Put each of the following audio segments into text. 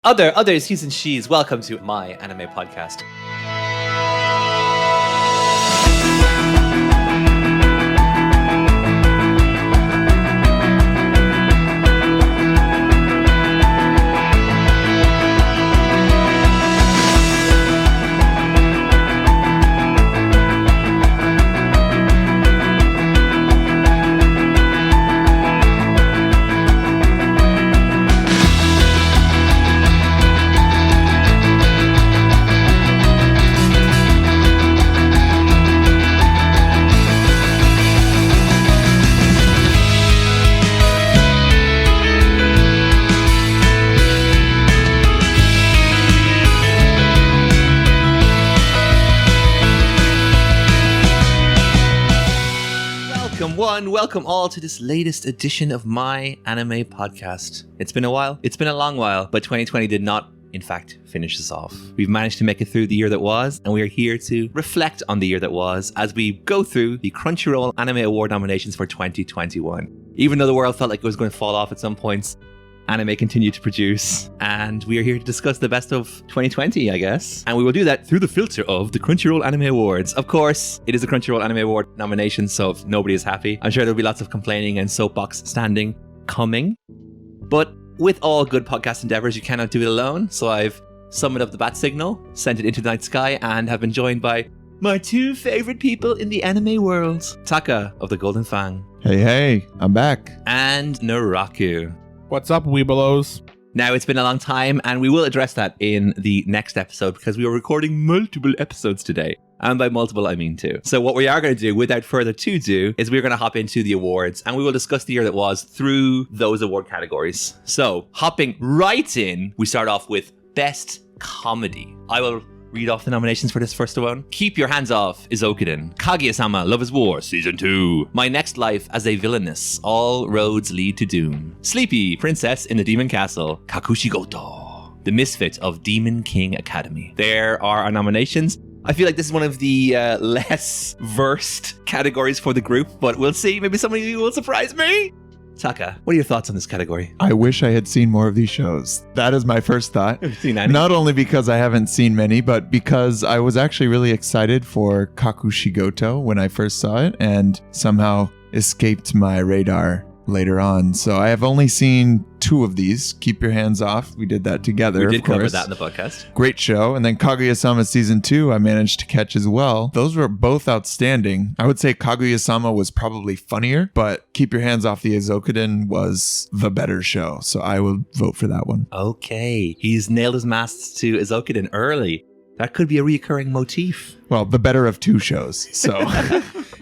Others, he's and she's, welcome to my anime podcast. Welcome all to this latest edition of my anime podcast. It's been a while. It's been a long while, but 2020 did not, in fact, finish us off. We've managed to make it through the year that was, and we are here to reflect on the year that was as we go through the Crunchyroll Anime Award nominations for 2021. Even though the world felt like it was going to fall off at some points, anime continued to produce, and we are here to discuss the best of 2020, I guess. And we will do that through the filter of the Crunchyroll Anime Awards. Of course, it is a Crunchyroll Anime Award nomination, so if nobody is happy, I'm sure there'll be lots of complaining and soapbox standing coming. But with all good podcast endeavors, you cannot do it alone, so I've summoned up the bat signal, sent it into the night sky, and have been joined by my two favorite people in the anime world, Taka of the Golden Fang. Hey, I'm back. And Narraku. What's up, Weebelows? Now, it's been a long time, and we will address that in the next episode because we are recording multiple episodes today. And by multiple, I mean two. So what we are going to do, without further to-do, is we're going to hop into the awards, and we will discuss the year that was through those award categories. So, hopping right in, we start off with Best Comedy. I will read off the nominations for this first one. Keep Your Hands Off Izokuden. Kaguya-sama Love is War Season 2. My Next Life as a Villainess. All Roads Lead to Doom. Sleepy Princess in the Demon Castle. Kakushigoto. The Misfit of Demon King Academy. There are our nominations. I feel like this is one of the less versed categories for the group, but we'll see. Maybe somebody of you will surprise me. Taka, what are your thoughts on this category? I wish I had seen more of these shows. That is my first thought. Have you seen any? Not only because I haven't seen many, but because I was actually really excited for Kakushigoto when I first saw it and somehow escaped my radar later on. So I have only seen two of these. Keep Your Hands Off. We did that together. We did cover that in the podcast. Great show. And then Kaguya-sama Season 2 I managed to catch as well. Those were both outstanding. I would say Kaguya-sama was probably funnier, but Keep Your Hands Off the Izokuden was the better show. So I will vote for that one. Okay. He's nailed his masts to Izokuden early. That could be a reoccurring motif. Well, the better of two shows, so...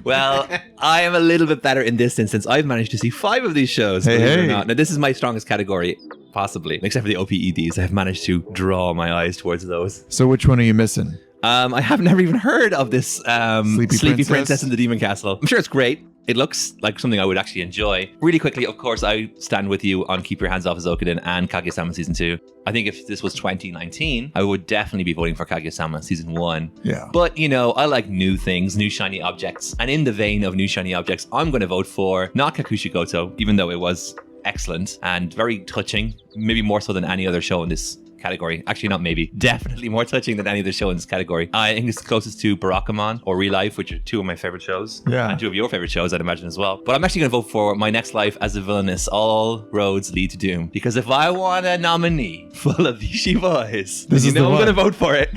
Well, I am a little bit better in this instance. I've managed to see 5 of these shows, believe it or not. Now, this is my strongest category, possibly. Except for the OPEDs, I have managed to draw my eyes towards those. So which one are you missing? I have never even heard of this Sleepy Princess in the Demon Castle. I'm sure it's great. It looks like something I would actually enjoy. Really quickly, of course, I stand with you on Keep Your Hands Off Izokuden and Kaguya-sama Season 2. I think if this was 2019, I would definitely be voting for Kaguya-sama Season 1. Yeah. But, you know, I like new things, new shiny objects. And in the vein of new shiny objects, I'm going to vote for not Kakushigoto, even though it was excellent and very touching, maybe more so than any other show in this category. Actually, not maybe. Definitely more touching than any other show in this category. I think it's closest to Barakamon or Real Life, which are two of my favorite shows. Yeah. And two of your favorite shows, I'd imagine, as well. But I'm actually going to vote for My Next Life as a Villainess. All Roads Lead to Doom. Because if I want a nominee full of Ishi boys, then you know I'm going to vote for it.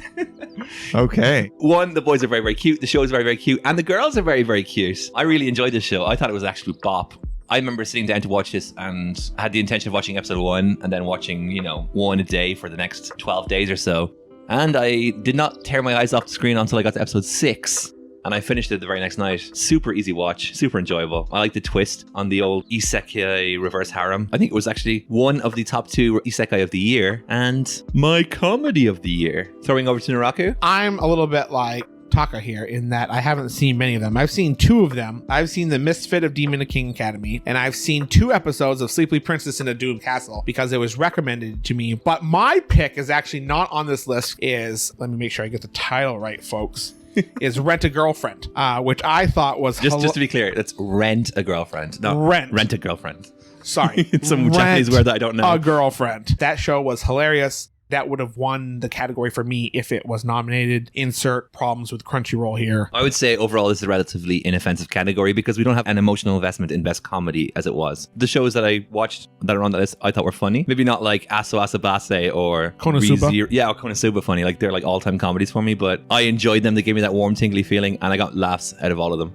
Okay. One, the boys are very, very cute. The show is very, very cute. And the girls are very, very cute. I really enjoyed this show. I thought it was actually bop. I remember sitting down to watch this and had the intention of watching episode 1 and then watching, you know, one a day for the next 12 days or so. And I did not tear my eyes off the screen until I got to episode 6. And I finished it the very next night. Super easy watch, super enjoyable. I like the twist on the old isekai reverse harem. I think it was actually one of the top 2 isekai of the year and my comedy of the year. Throwing over to Narraku. I'm a little bit like Taka here in that I haven't seen many of them. I've seen 2 of them. I've seen The Misfit of Demon King Academy, and I've seen 2 episodes of Sleepy Princess in a Doom Castle because it was recommended to me. But my pick is actually not on this list. Let me make sure I get the title right, folks. Is Rent a Girlfriend, which I thought was just to be clear, it's Rent a Girlfriend, not Rent a Girlfriend. Sorry. It's some Japanese word that I don't know. A Girlfriend. That show was hilarious. that would have won the category for me if it was nominated. Insert problems with Crunchyroll here. I would say overall this is a relatively inoffensive category because we don't have an emotional investment in best comedy as it was. The shows that I watched that are on the list I thought were funny. Maybe not like Aso Asabase or Konosuba. Or Konosuba funny. Like they're like all-time comedies for me, but I enjoyed them. They gave me that warm, tingly feeling and I got laughs out of all of them.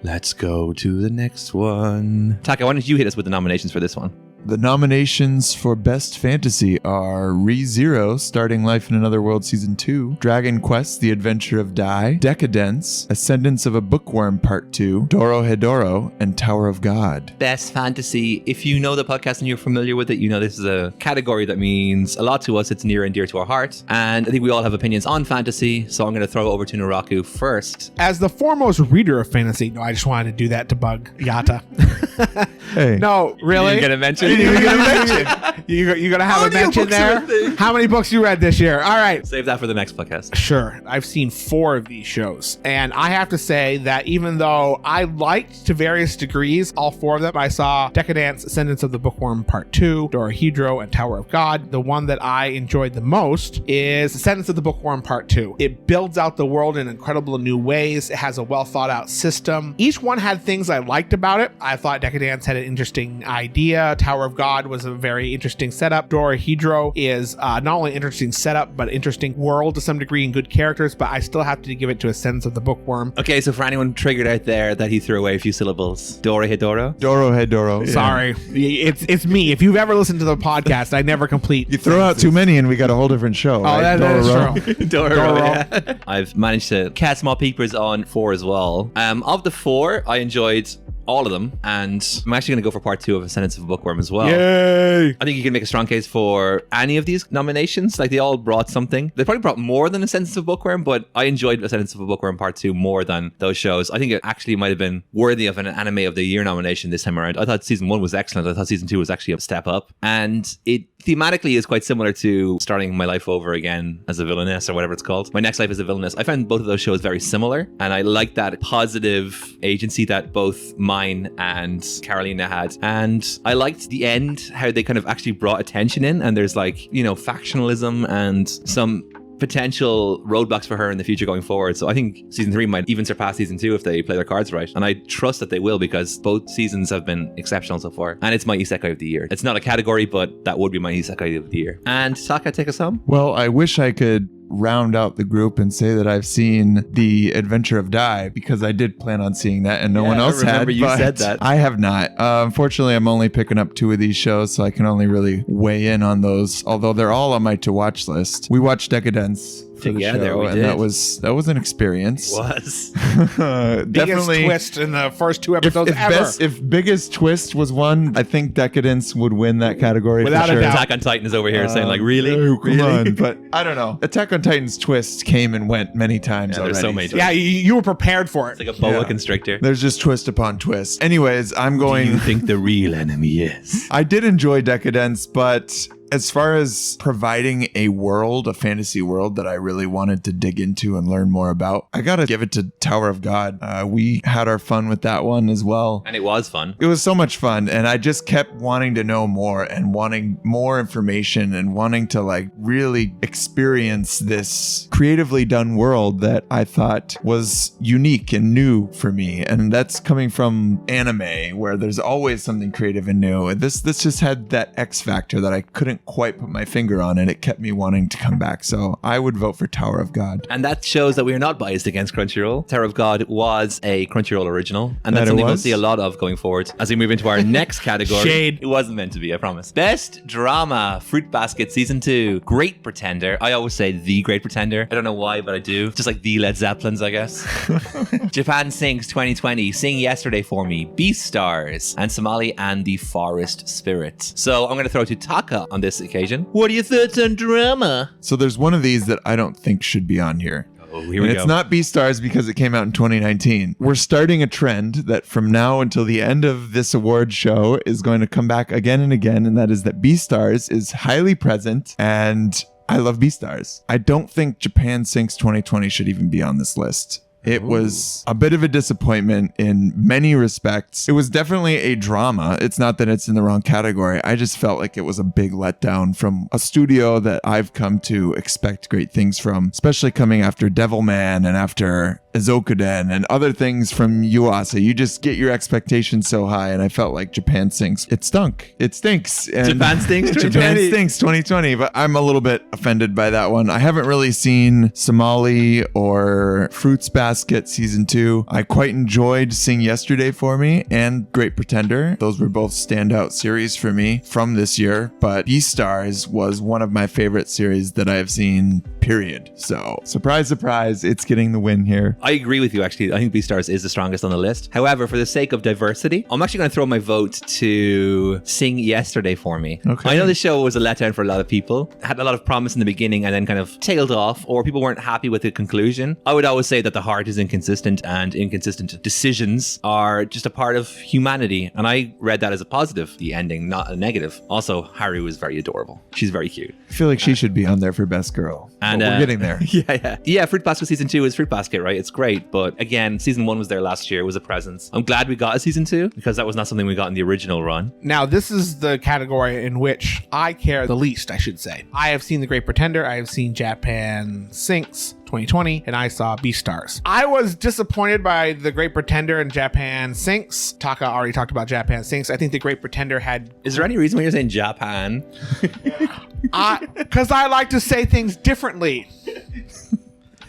Let's go to the next one. Taka, why don't you hit us with the nominations for this one? The nominations for Best Fantasy are Re:Zero, Starting Life in Another World Season 2, Dragon Quest, The Adventure of Dai, Decadence, Ascendance of a Bookworm Part 2, Dorohedoro, and Tower of God. Best Fantasy. If you know the podcast and you're familiar with it, you know this is a category that means a lot to us. It's near and dear to our heart. And I think we all have opinions on fantasy, so I'm going to throw it over to Narraku first. As the foremost reader of fantasy, no, I just wanted to do that to bug Yata. Hey. No, really? You didn't get a mention? You're gonna have a mention there? How many books you read this year? All right. Save that for the next podcast. Sure. I've seen 4 of these shows. And I have to say that even though I liked to various degrees all 4 of them, I saw Decadence, Ascendance of the Bookworm Part 2, Dorohedoro, and Tower of God. The one that I enjoyed the most is Ascendance of the Bookworm Part 2. It builds out the world in incredible new ways. It has a well thought out system. Each one had things I liked about it. I thought Decadence had an interesting idea. Tower of God was a very interesting setup. Dorohedoro is not only an interesting setup, but interesting world to some degree and good characters, but I still have to give it to Ascendance of the Bookworm. Okay, so for anyone triggered out there that he threw away a few syllables, Dorohedoro? Dorohedoro. Sorry. It's me. If you've ever listened to the podcast, I never complete. You throw out too many and we got a whole different show. Oh, right? that is Dororo. true. Doro. Yeah. I've managed to catch small peepers on 4 as well. Of the 4, I enjoyed all of them, and I'm actually going to go for part 2 of Ascendance of a Bookworm as well. Yay! I think you can make a strong case for any of these nominations. Like, they all brought something. They probably brought more than Ascendance of a Bookworm, but I enjoyed Ascendance of a Bookworm Part 2 more than those shows. I think it actually might have been worthy of an Anime of the Year nomination this time around. I thought Season 1 was excellent. I thought Season 2 was actually a step up, and it thematically is quite similar to starting my life over again as a villainess, or whatever it's called. My next life as a villainess. I found both of those shows very similar, and I like that positive agency that both mine and Carolina had. And I liked the end, how they kind of actually brought attention in, and there's like, you know, factionalism and some potential roadblocks for her in the future going forward. So I think Season 3 might even surpass Season 2 if they play their cards right. And I trust that they will, because both seasons have been exceptional so far. And it's my Isekai of the Year. It's not a category, but that would be my Isekai of the Year. And Taka, take us home. Well, I wish I could round out the group and say that I've seen The Adventure of Dai, because I did plan on seeing that and no one else I remember had. you but said that. I have not. Unfortunately, I'm only picking up 2 of these shows, so I can only really weigh in on those, although they're all on my to-watch list. We watched Decadence for the Together, show, we and did. that was an experience. Was. Biggest Definitely. twist in the first 2 episodes ever. If biggest twist was one, I think Decadence would win that category. Without for a sure. doubt. Attack on Titan is over here saying like, really? Oh, come really? on. But I don't know. Attack on Titan's twists came and went many times Yeah, already. there's so many. Yeah, you were prepared for it. It's like a boa Yeah. constrictor. There's just twist upon twist. Anyways, I'm Who do you going. think the real enemy is? I did enjoy Decadence, but as far as providing a world, a fantasy world that I really wanted to dig into and learn more about, I gotta give it to Tower of God. We had our fun with that one as well. And it was fun. It was so much fun, and I just kept wanting to know more and wanting more information and wanting to like really experience this creatively done world that I thought was unique and new for me. And that's coming from anime, where there's always something creative and new. And this just had that X factor that I couldn't quite put my finger on, and it kept me wanting to come back. So I would vote for Tower of God. And that shows that we are not biased against Crunchyroll. Tower of God was a Crunchyroll original, and That that's it something we'll was? see a lot of going forward as we move into our next category. Shade. It wasn't meant to be, I promise. Best Drama, Fruit Basket Season 2, Great Pretender. I always say The Great Pretender. I don't know why, but I do. Just like the Led Zeppelins, I guess. Japan Sings 2020, Sing Yesterday for Me, Beastars, and Somali and the Forest Spirit. So I'm going to throw to Taka on this occasion. What are your thoughts on drama? So there's one of these that I don't think should be on here. Oh, here And we it's go. not Beastars because it came out in 2019. We're starting a trend that from now until the end of this award show is going to come back again and again, and that is that Beastars is highly present, and I love Beastars. I don't think Japan Sinks 2020 should even be on this list. It was a bit of a disappointment in many respects. It was definitely a drama. It's not that it's in the wrong category. I just felt like it was a big letdown from a studio that I've come to expect great things from, especially coming after Devilman and after Ezokuden and other things from Yuasa. You just get your expectations so high, and I felt like Japan Sinks. It stunk. It stinks. And Japan Stinks 2020. Japan Stinks 2020, but I'm a little bit offended by that one. I haven't really seen Somali or Fruits Basket Season 2. I quite enjoyed Sing Yesterday for Me and Great Pretender. Those were both standout series for me from this year, but Beastars was one of my favorite series that I have seen, period. So, surprise, surprise, it's getting the win here. I agree with you, actually. I think Beastars is the strongest on the list. However, for the sake of diversity, I'm actually going to throw my vote to Sing Yesterday for Me. Okay. I know the show was a letdown for a lot of people. It had a lot of promise in the beginning and then kind of tailed off, or people weren't happy with the conclusion. I would always say that the heart is inconsistent and inconsistent decisions are just a part of humanity. And I read that as a positive, the ending, not a negative. Also, Haru is very adorable. She's very cute. I feel like she should be on there for Best Girl. And but we're getting there. Yeah, Fruit Basket Season 2 is Fruit Basket, right? It's great. But again, Season 1 was there last year. It was a presence. I'm glad we got a Season 2 because that was not something we got in the original run. Now, this is the category in which I care the least, I should say. I have seen The Great Pretender. I have seen Japan Sinks 2020, and I saw Beastars. I was disappointed by The Great Pretender and Japan Sinks. Taka already talked about Japan Sinks. I think The Great Pretender had... Is there any reason why you're saying Japan? Because I like to say things differently.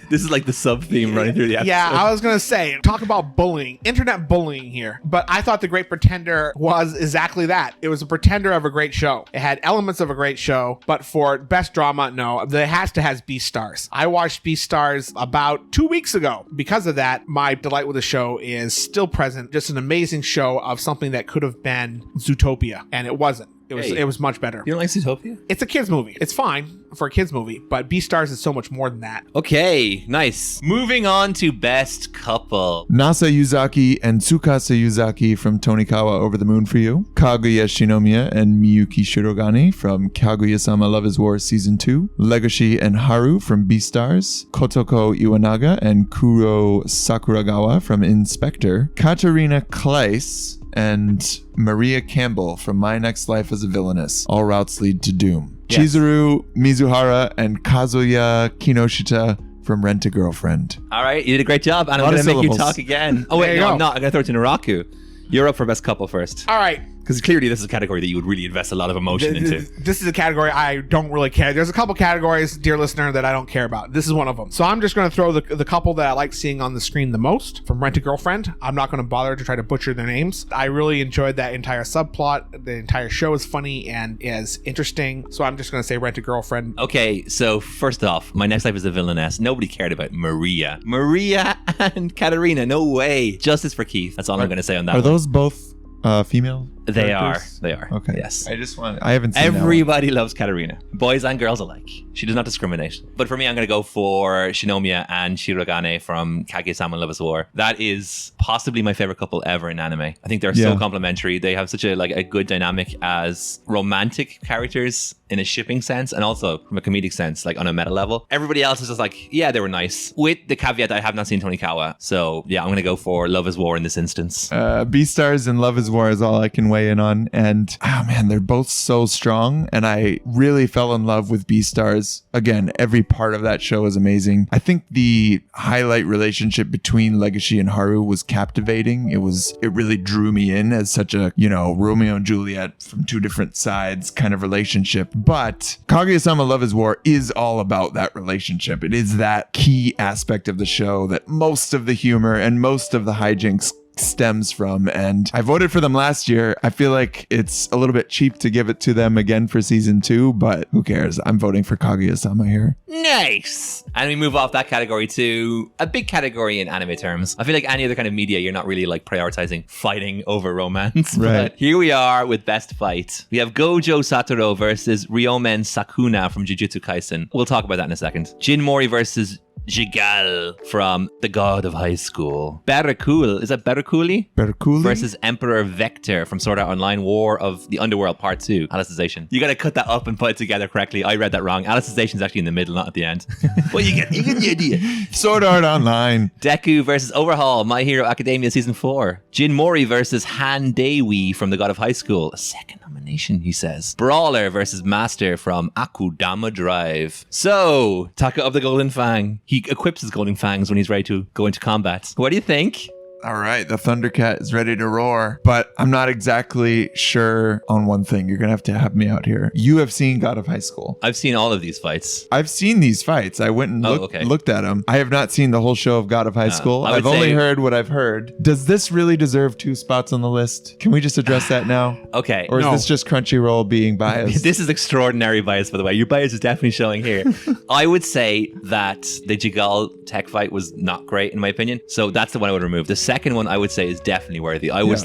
This is like the sub theme running through the episode. Yeah, I was going to say, talk about bullying, internet bullying here. But I thought The Great Pretender was exactly that. It was a pretender of a great show. It had elements of a great show, but for best drama, no, it has Beastars. I watched Beastars about 2 weeks ago. Because of that, my delight with the show is still present. Just an amazing show of something that could have been Zootopia, and it wasn't. It was much better. You don't like Zootopia? It's a kid's movie. It's fine for a kid's movie, but Beastars is so much more than that. Okay, nice. Moving on to Best Couple. Nasa Yuzaki and Tsukasa Yuzaki from Tonikawa Over the Moon for You. Kaguya Shinomiya and Miyuki Shirogane from Kaguya-sama Love is War Season 2. Legoshi and Haru from Beastars. Kotoko Iwanaga and Kuro Sakuragawa from Inspector. Katarina Kleiss and Maria Campbell from My Next Life as a Villainess. All routes lead to doom. Yes. Chizuru Mizuhara and Kazuya Kinoshita from Rent a Girlfriend. All right, you did a great job, and I'm going to make you talk again. Oh, wait, no, I'm not. I'm going to throw it to Narraku. You're up for Best Couple first. All right. Because clearly this is a category that you would really invest a lot of emotion into. This is a category I don't really care. There's a couple categories, dear listener, that I don't care about. This is one of them. So I'm just going to throw the couple that I like seeing on the screen the most from Rent a Girlfriend. I'm not going to bother to try to butcher their names. I really enjoyed that entire subplot. The entire show is funny and is interesting. So I'm just going to say Rent a Girlfriend. Okay, so first off, My Next Life is a Villainess. Nobody cared about Maria. Maria and Katarina, no way. Justice for Keith. That's all I'm going to say on that. Are those both female? They characters? are. Okay. Yes. I haven't seen Everybody loves Katarina. Boys and girls alike. She does not discriminate. But for me, I'm going to go for Shinomiya and Shirogane from Kaguya-sama Love is War. That is possibly my favorite couple ever in anime. I think they're so complementary. They have such a good dynamic as romantic characters in a shipping sense and also from a comedic sense, like on a meta level. Everybody else is just like, yeah, they were nice. With the caveat that I have not seen Tonikawa. So yeah, I'm going to go for Love is War in this instance. Beastars and Love is War is all I can weigh in on. And oh man, they're both so strong. And I really fell in love with Beastars. Again, every part of that show is amazing. I think the highlight relationship between Legoshi and Haru was captivating. It really drew me in as such a, Romeo and Juliet from two different sides kind of relationship. But Kaguya-sama Love is War is all about that relationship. It is that key aspect of the show that most of the humor and most of the hijinks stems from, and I voted for them last year. I feel like it's a little bit cheap to give it to them again for season 2, but who cares? I'm voting for Kaguya-sama here. Nice! And we move off that category to a big category in anime terms. I feel like any other kind of media, you're not really like prioritizing fighting over romance. Right. But here we are with Best Fight. We have Gojo Satoru versus Ryomen Sakuna from Jujutsu Kaisen. We'll talk about that in a second. Jin Mori versus Jigal from The God of High School. Berakul, is that Berakuli? Berakuli? Versus Emperor Vector from Sword Art Online War of the Underworld Part 2. Alicization. You gotta cut that up and put it together correctly. I read that wrong. Alicization is actually in the middle, not at the end. Well, you get the idea. Sword Art Online. Deku versus Overhaul, My Hero Academia Season 4. Jin Mori versus Han Dewi from The God of High School. A second nomination, he says. Brawler versus Master from Akudama Drive. So, Taka of the Golden Fang. He equips his golden fangs when he's ready to go into combat. What do you think? All right, the Thundercat is ready to roar, but I'm not exactly sure on one thing. You're going to have me out here. You have seen God of High School. I've seen all of these fights. I've seen these fights. I went and looked at them. I have not seen the whole show of God of High School. I've only heard what I've heard. Does this really deserve 2 spots on the list? Can we just address that now? Okay. Or is this just Crunchyroll being biased? This is extraordinary bias, by the way. Your bias is definitely showing here. I would say that the Jigal tech fight was not great, in my opinion. So that's the one I would remove. The second one I would say is definitely worthy. I was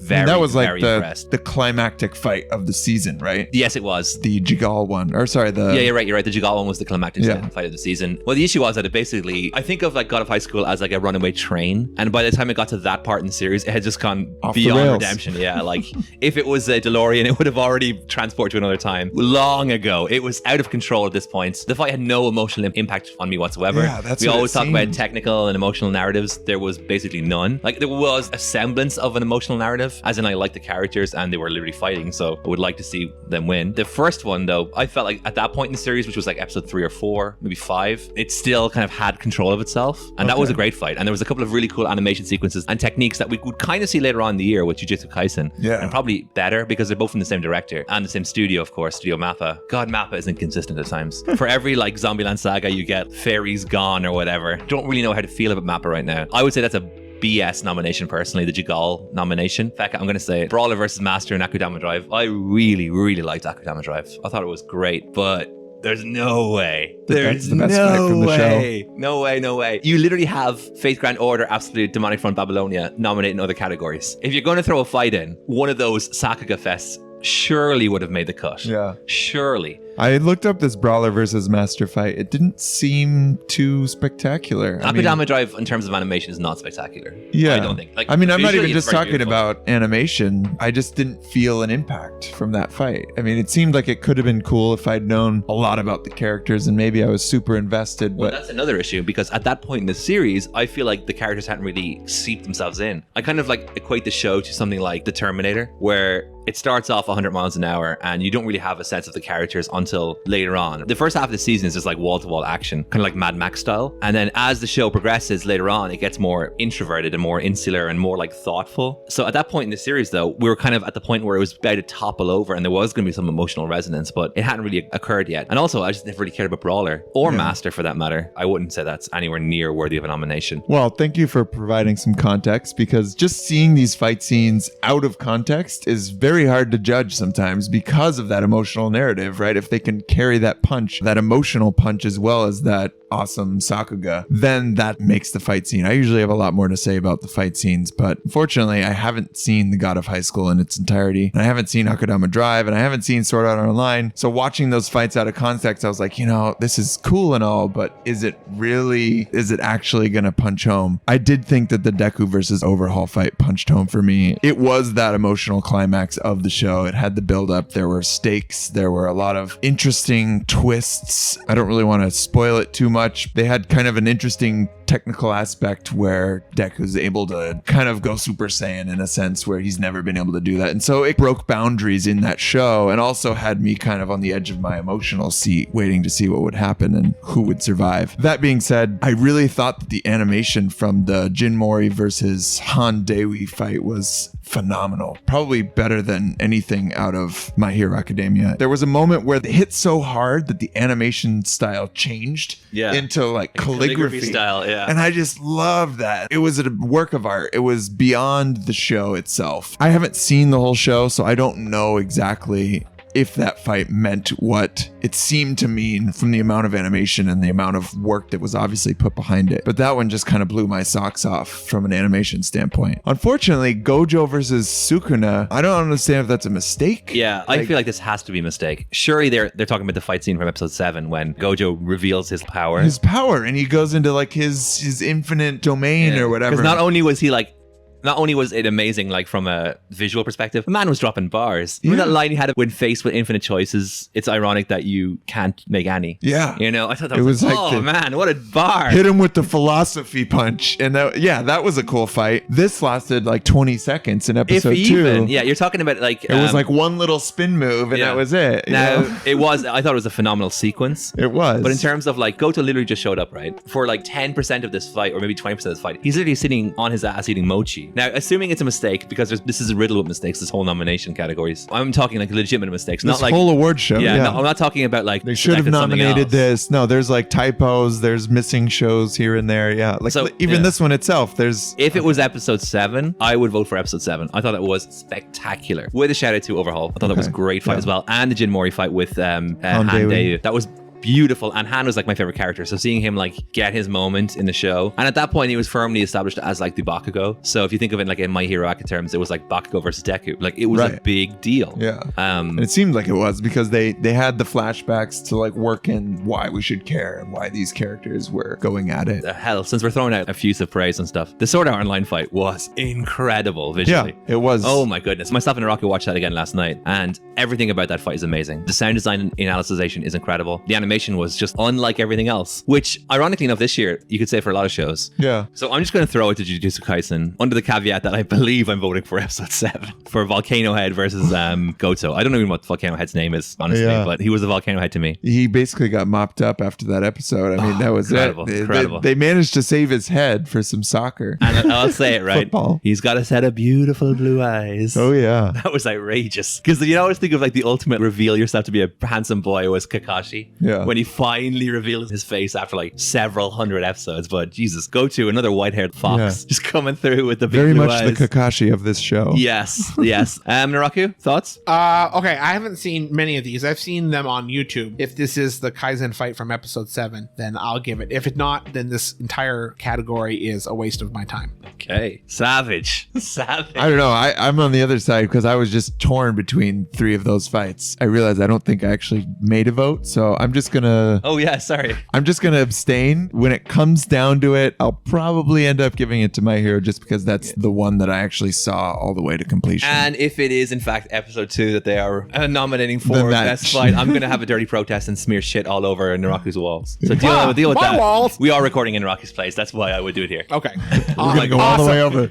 very impressed. The climactic fight of the season, right? Yes, it was. The Jigal one. Or sorry, Yeah, you're right. The Jigal one was the climactic fight of the season. Well, the issue was that it basically, I think of like God of High School as like a runaway train. And by the time it got to that part in the series, it had just gone off beyond redemption. Yeah, like if it was a DeLorean, it would have already transported to another time long ago. It was out of control at this point. The fight had no emotional impact on me whatsoever. Yeah, that's we what always it talk about seemed. technical and emotional narratives. There was basically none. Like there was a semblance of an emotional narrative, as in I like the characters and they were literally fighting, so I would like to see them win. The first one though, I felt like at that point in the series, which was like episode 3 or 4, maybe 5, it still kind of had control of itself, and that was a great fight. And there was a couple of really cool animation sequences and techniques that we would kind of see later on in the year with Jujutsu Kaisen, and probably better because they're both from the same director and the same studio, of course, Studio Mappa. God, Mappa is inconsistent at times. For every like Zombieland saga you get Fairies Gone or whatever. Don't really know how to feel about Mappa right now. I would say that's a BS nomination personally, the Jigal nomination. In fact, I'm going to say Brawler versus Master in Akudama Drive. I really, really liked Akudama Drive. I thought it was great, but there's no way. That's the best fight from the show. No way. You literally have Faith Grand Order, Absolute, Demonic Front, Babylonia nominated in other categories. If you're going to throw a fight in, one of those Sakuga fests surely would have made the cut. Yeah. Surely. I looked up this Brawler versus Master fight. It didn't seem too spectacular. Akudama Drive, in terms of animation, is not spectacular. Yeah. I don't think. Like, I'm not visually, even it's just very talking beautiful. about animation. I just didn't feel an impact from that fight. I mean, it seemed like it could have been cool if I'd known a lot about the characters and maybe I was super invested. Well, But that's another issue, because at that point in the series, I feel like the characters hadn't really seeped themselves in. I kind of like equate the show to something like The Terminator, where it starts off 100 miles an hour and you don't really have a sense of the characters until later on. The first half of the season is just like wall-to-wall action, kind of like Mad Max style. And then as the show progresses later on, it gets more introverted and more insular and more like thoughtful. So at that point in the series though, we were kind of at the point where it was about to topple over and there was going to be some emotional resonance, but it hadn't really occurred yet. And also, I just never really cared about Brawler or Master for that matter. I wouldn't say that's anywhere near worthy of a nomination. well, thank you for providing some context, because just seeing these fight scenes out of context is very hard to judge sometimes because of that emotional narrative, right? If they can carry that punch, that emotional punch, as well as that awesome Sakuga, then that makes the fight scene. I usually have a lot more to say about the fight scenes, but unfortunately, I haven't seen The God of High School in its entirety, and I haven't seen Akudama Drive, and I haven't seen Sword Art Online. So watching those fights out of context, I was like, this is cool and all, but is it actually gonna punch home? I did think that the Deku versus Overhaul fight punched home for me. It was that emotional climax of the show. It had the build up. There were stakes. There were a lot of interesting twists. I don't really want to spoil it too much. They had kind of an interesting technical aspect where Deku's able to kind of go Super Saiyan in a sense where he's never been able to do that. And so it broke boundaries in that show and also had me kind of on the edge of my emotional seat waiting to see what would happen and who would survive. That being said, I really thought that the animation from the Jin Mori versus Han Dewi fight was phenomenal. Probably better than anything out of My Hero Academia. There was a moment where they hit so hard that the animation style changed into like calligraphy style, And I just loved that. It was a work of art. It was beyond the show itself. I haven't seen the whole show, so I don't know exactly if that fight meant what it seemed to mean from the amount of animation and the amount of work that was obviously put behind it. But that one just kind of blew my socks off from an animation standpoint. Unfortunately, Gojo versus Sukuna, I don't understand if that's a mistake. Yeah, I feel like this has to be a mistake. Surely they're talking about the fight scene from episode 7 when Gojo reveals his power. And he goes into like his infinite domain or whatever. Because not only was it amazing, like from a visual perspective, the man was dropping bars. Remember that line he had when faced with infinite choices? It's ironic that you can't make any. Yeah. You know, I thought that was like, oh man, what a bar. Hit him with the philosophy punch. And that was a cool fight. This lasted like 20 seconds in episode 2. Yeah, you're talking about like... It was like one little spin move and that was it. Now, I thought it was a phenomenal sequence. It was. But in terms of like, Goto literally just showed up, right? For like 10% of this fight, or maybe 20% of this fight, he's literally sitting on his ass eating mochi. Now, assuming it's a mistake, because this is riddled with mistakes, this whole nomination categories. I'm talking like legitimate mistakes, not like whole award show. Yeah, no, I'm not talking about like they should have nominated this. No, there's like typos, there's missing shows here and there. Yeah, like this one itself. If it was episode 7, I would vote for episode 7. I thought it was spectacular. With a shout out to Overhaul, I thought that was a great fight as well, and the Jin Mori fight with Handeyu. That was beautiful, and Han was like my favorite character, so seeing him like get his moment in the show, and at that point he was firmly established as like the Bakugo. So if you think of it like in My Hero Academia terms, it was like Bakugo versus Deku. Like it was a big deal. And it seemed like it was because they had the flashbacks to like work in why we should care and why these characters were going at it. Hell, since we're throwing out effusive praise and stuff, the Sword Art Online fight was incredible visually. Yeah, it was. Oh my goodness, myself and Narraku watched that again last night, and everything about that fight is amazing. The sound design and analyzation is incredible. The animation was just unlike everything else, which ironically enough this year you could say for a lot of shows. Yeah. So I'm just going to throw it to Jujutsu Kaisen under the caveat that I believe I'm voting for episode 7 for Volcano Head versus Goto. I don't know even what Volcano Head's name is, honestly, but he was a Volcano Head to me. He basically got mopped up after that episode. I mean, that was incredible. They managed to save his head for some soccer. And I'll say it right. Football. He's got a set of beautiful blue eyes. Oh yeah. That was outrageous. Because you always think of like the ultimate reveal yourself to be a handsome boy was Kakashi. Yeah. When he finally revealed his face after like several hundred episodes. But Jesus, Goto, another white-haired fox, just coming through with the big very blue much eyes. the Kakashi of this show. Yes. Narraku, thoughts? Okay, I haven't seen many of these. I've seen them on YouTube. If this is the Kaizen fight from episode 7, then I'll give it. If it's not, then this entire category is a waste of my time. Okay. Savage. I don't know. I'm on the other side because I was just torn between 3 of those fights. I realized I don't think I actually made a vote, so I'm just gonna... Oh yeah, sorry. I'm just gonna abstain. When it comes down to it, I'll probably end up giving it to My Hero just because that's the one that I actually saw all the way to completion. And if it is in fact episode 2 that they are nominating for best fight, I'm gonna have a dirty protest and smear shit all over Naraku's walls. So deal with that. Walls. We are recording in Naraku's place. That's why I would do it here. Okay. We're gonna go all the way over.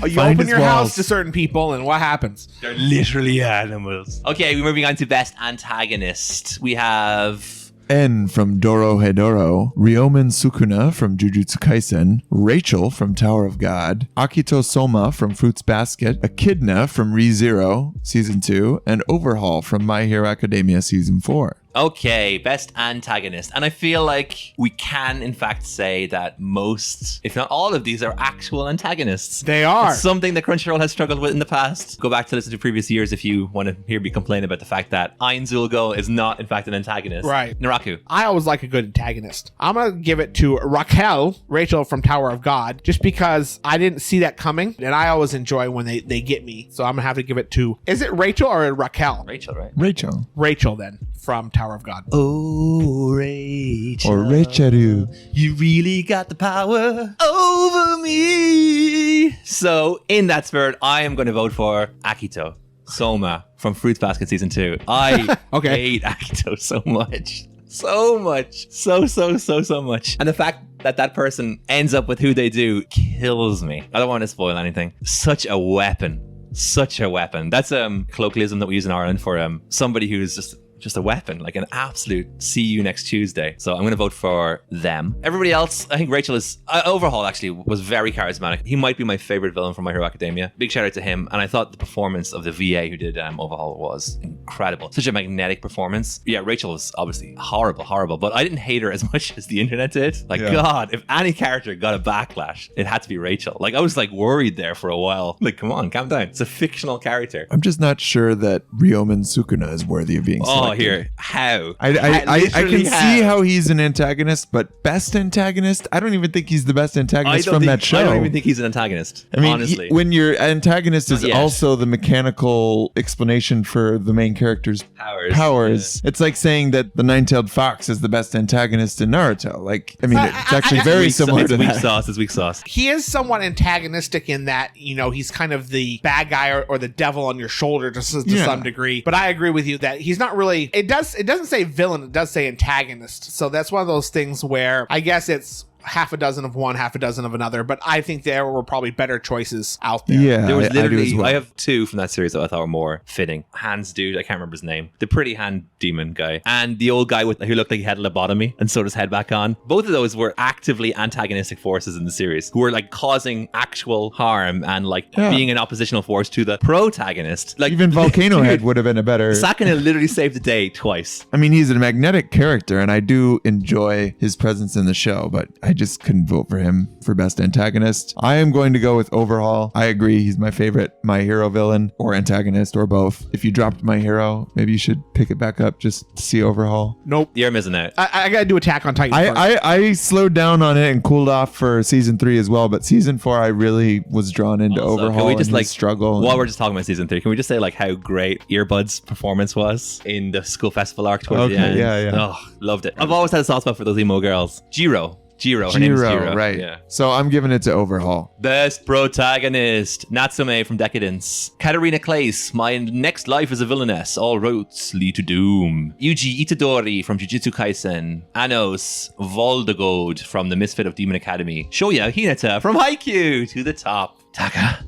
You open your house to certain people, and what happens? They're literally animals. Okay, we're moving on to best antagonist. We have N from Dorohedoro, Ryomen Sukuna from Jujutsu Kaisen, Rachel from Tower of God, Akito Soma from Fruits Basket, Echidna from ReZero Season 2, and Overhaul from My Hero Academia Season 4. Okay, best antagonist. And I feel like we can, in fact, say that most, if not all of these, are actual antagonists. They are. It's something that Crunchyroll has struggled with in the past. Go back to listen to previous years if you want to hear me complain about the fact that Ainzulgo is not, in fact, an antagonist. Right. Narraku. I always like a good antagonist. I'm going to give it to Rachel from Tower of God, just because I didn't see that coming, and I always enjoy when they get me. So I'm going to have to give it to, is it Rachel or Raquel? Rachel, right? Rachel. Rachel, then, from Tower of God. Oh, Rachel. Or Rachel. You really got the power over me. So, in that spirit, I am going to vote for Akito Soma from Fruits Basket Season 2. I hate Akito so much. So much. So much. And the fact that that person ends up with who they do kills me. I don't want to spoil anything. Such a weapon. That's colloquialism that we use in Ireland for somebody who's just a weapon, like an absolute see you next Tuesday. So I'm going to vote for them. Everybody else, I think Rachel is... Overhaul actually was very charismatic. He might be my favorite villain from My Hero Academia. Big shout out to him. And I thought the performance of the VA who did Overhaul was incredible. Such a magnetic performance. Yeah, Rachel was obviously horrible, but I didn't hate her as much as the internet did. Like, God, if any character got a backlash, it had to be Rachel. Like, I was like worried there for a while. Like, come on, calm down. It's a fictional character. I'm just not sure that Ryomen Sukuna is worthy of being selected. Oh, here. How? I can see how he's an antagonist, but best antagonist? I don't even think he's the best antagonist from that show. I don't even think he's an antagonist, I mean, honestly. when your antagonist is also the mechanical explanation for the main character's powers, it's like saying that the nine-tailed fox is the best antagonist in Naruto. Like, I mean, it's actually very similar to that. It's weak sauce. He is somewhat antagonistic in that, you know, he's kind of the bad guy or the devil on your shoulder to some degree. But I agree with you that he's not really, it doesn't say villain, it does say antagonist. So that's one of those things where I guess it's half a dozen of one, half a dozen of another, but I think there were probably better choices out there. Yeah, there was literally, I do as well. I have two from that series that I thought were more fitting. Hans dude, I can't remember his name. The pretty hand demon guy. And the old guy who looked like he had a lobotomy and sewed his head back on. Both of those were actively antagonistic forces in the series who were like causing actual harm and like being an oppositional force to the protagonist. Like, even Volcano Head would have been a better... Sakuna literally saved the day twice. I mean, he's a magnetic character and I do enjoy his presence in the show, but I just couldn't vote for him for best antagonist. I am going to go with Overhaul. I agree, he's my favorite My Hero villain or antagonist or both. If you dropped My Hero, maybe you should pick it back up just to see Overhaul. Nope. You're missing out. I gotta do Attack on Titan first. I slowed down on it and cooled off for season 3 as well, but season 4 I really was drawn into Overhaul. Can we just like struggle? While we're just talking about season 3, can we just say like how great Earbud's performance was in the school festival arc towards the end? Yeah. Oh, loved it. I've always had a soft spot for those emo girls. Jiro, her name is Jiro. Right. Yeah. So I'm giving it to Overhaul. Best protagonist, Natsume from Decadence. Katarina Claes, my next life as a villainess. All roads lead to doom. Yuji Itadori from Jujutsu Kaisen. Anos Voldegod from the Misfit of Demon Academy. Shoya Hinata from Haikyuu to the top. Taka.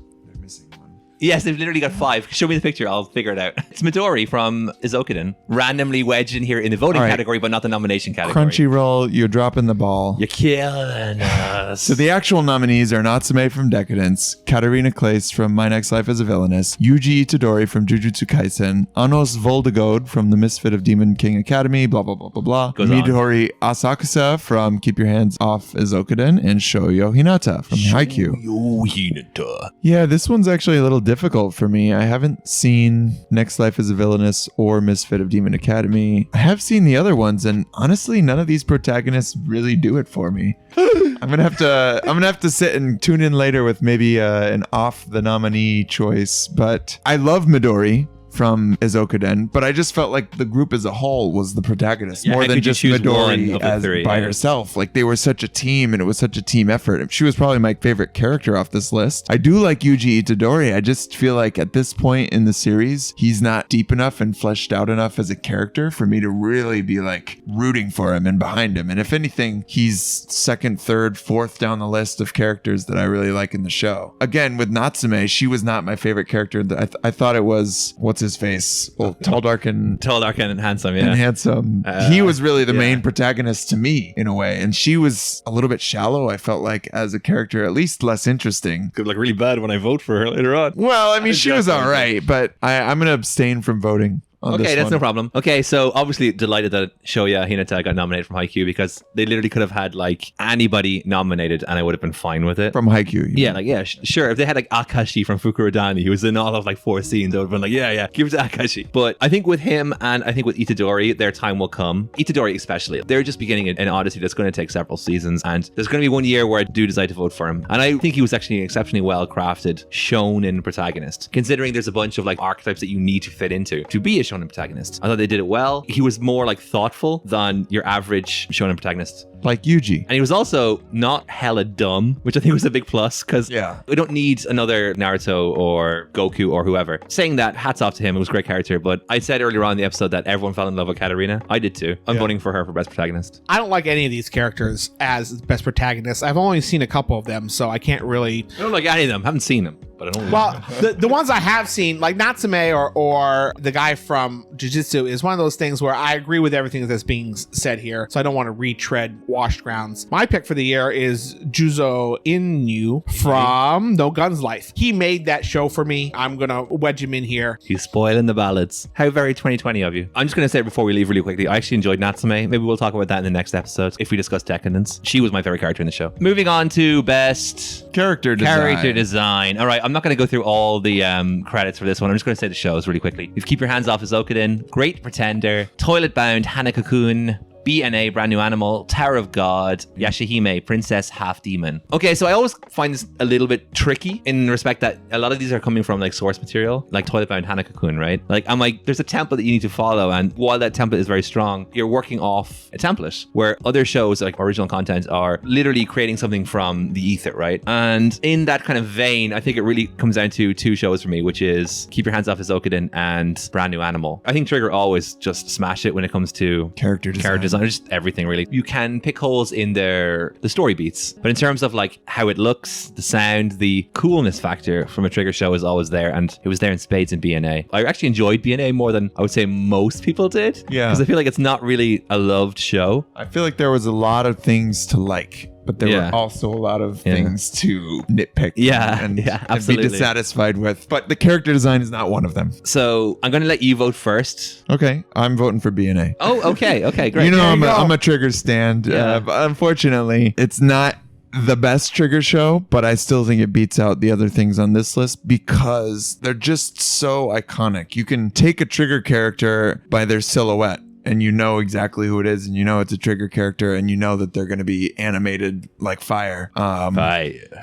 Yes, they've literally got 5. Show me the picture, I'll figure it out. It's Midori from Izokuden. Randomly wedged in here in the voting category, but not the nomination category. Crunchyroll, you're dropping the ball. You're killing us. So the actual nominees are Natsume from Decadence, Katarina Claes from My Next Life as a Villainess, Yuji Itadori from Jujutsu Kaisen, Anos Voldegod from the Misfit of Demon King Academy, blah, blah, blah, blah, blah. Midori Asakusa from Keep Your Hands Off Izokuden, and Shoyo Hinata from Haikyuu. Shoyo Hinata. Yeah, this one's actually a little difficult for me. I haven't seen Next Life as a Villainess or Misfit of Demon Academy. I have seen the other ones, and honestly, none of these protagonists really do it for me. I'm gonna have to sit and tune in later with maybe an off the nominee choice. But I love Midori from Izokuden, but I just felt like the group as a whole was the protagonist more than just Midori as by herself. Like they were such a team and it was such a team effort. She was probably my favorite character off this list. I do like Yuji Itadori. I just feel like at this point in the series, he's not deep enough and fleshed out enough as a character for me to really be like rooting for him and behind him. And if anything, he's second, third, fourth down the list of characters that I really like in the show. Again, with Natsume, she was not my favorite character. I thought it was, what's his face? Well, tall, dark, and handsome. Yeah, and handsome. He was really the main protagonist to me in a way, and she was a little bit shallow. I felt like as a character, at least less interesting. Could look really bad when I vote for her later on. Well, I mean, she was all right, but I'm gonna abstain from voting. Okay, that's no problem. Okay, so obviously delighted that Shoya Hinata got nominated from Haikyuu because they literally could have had like anybody nominated and I would have been fine with it. From Haikyuu. Yeah, like, yeah, sure. If they had like Akashi from Fukurodani, who was in all of like 4 scenes, I would have been like, yeah, give it to Akashi. But I think with him and I think with Itadori, their time will come. Itadori especially. They're just beginning an odyssey that's going to take several seasons, and there's going to be one year where I do decide to vote for him. And I think he was actually an exceptionally well crafted shonen protagonist, considering there's a bunch of like archetypes that you need to fit into to be a shonen protagonist. I thought they did it well. He was more like thoughtful than your average shonen protagonist. Like Yuji. And he was also not hella dumb, which I think was a big plus because we don't need another Naruto or Goku or whoever. Saying that, hats off to him. It was a great character. But I said earlier on in the episode that everyone fell in love with Katarina. I did too. I'm voting for her for best protagonist. I don't like any of these characters as best protagonists. I've only seen a couple of them, so I can't really... I don't like any of them. I haven't seen them. But I don't the ones I have seen, like Natsume or the guy from Jujutsu, is one of those things where I agree with everything that's being said here, so I don't want to retread washed grounds. My pick for the year is Juzo Inyu from No Guns Life. He made that show for me. I'm going to wedge him in here. You spoiling the ballads. How very 2020 of you. I'm just going to say it before we leave really quickly. I actually enjoyed Natsume. Maybe we'll talk about that in the next episode if we discuss Decadence. She was my favorite character in the show. Moving on to best Character design. All right, I'm not going to go through all the credits for this one. I'm just going to say the shows really quickly. You've Keep Your Hands Off Isukoden, Great Pretender, Toilet Bound, Hanako-kun, BNA, Brand New Animal, Tower of God, Yashahime, Princess Half Demon. Okay, so I always find this a little bit tricky in respect that a lot of these are coming from like source material, like Toilet Bound, Hanako-kun, right? Like I'm like, there's a template that you need to follow, and while that template is very strong, you're working off a template, where other shows like original content are literally creating something from the ether, right? And in that kind of vein, I think it really comes down to two shows for me, which is Keep Your Hands Off Isukoden and Brand New Animal. I think Trigger always just smash it when it comes to Character design. Just everything really. You can pick holes in the story beats, but in terms of like how it looks, the sound, the coolness factor from a Trigger show is always there, and it was there in spades in BNA. I actually enjoyed BNA more than I would say most people did. Yeah. Because I feel like it's not really a loved show. I feel like there was a lot of things to like, but there were also a lot of things to nitpick and be absolutely dissatisfied with. But the character design is not one of them. So I'm going to let you vote first. Okay, I'm voting for BNA. Oh, okay, great. You know, I'm a Trigger stand. Yeah. But unfortunately, it's not the best Trigger show, but I still think it beats out the other things on this list because they're just so iconic. You can take a Trigger character by their silhouette, and you know exactly who it is, and you know it's a Trigger character, and you know that they're going to be animated like fire.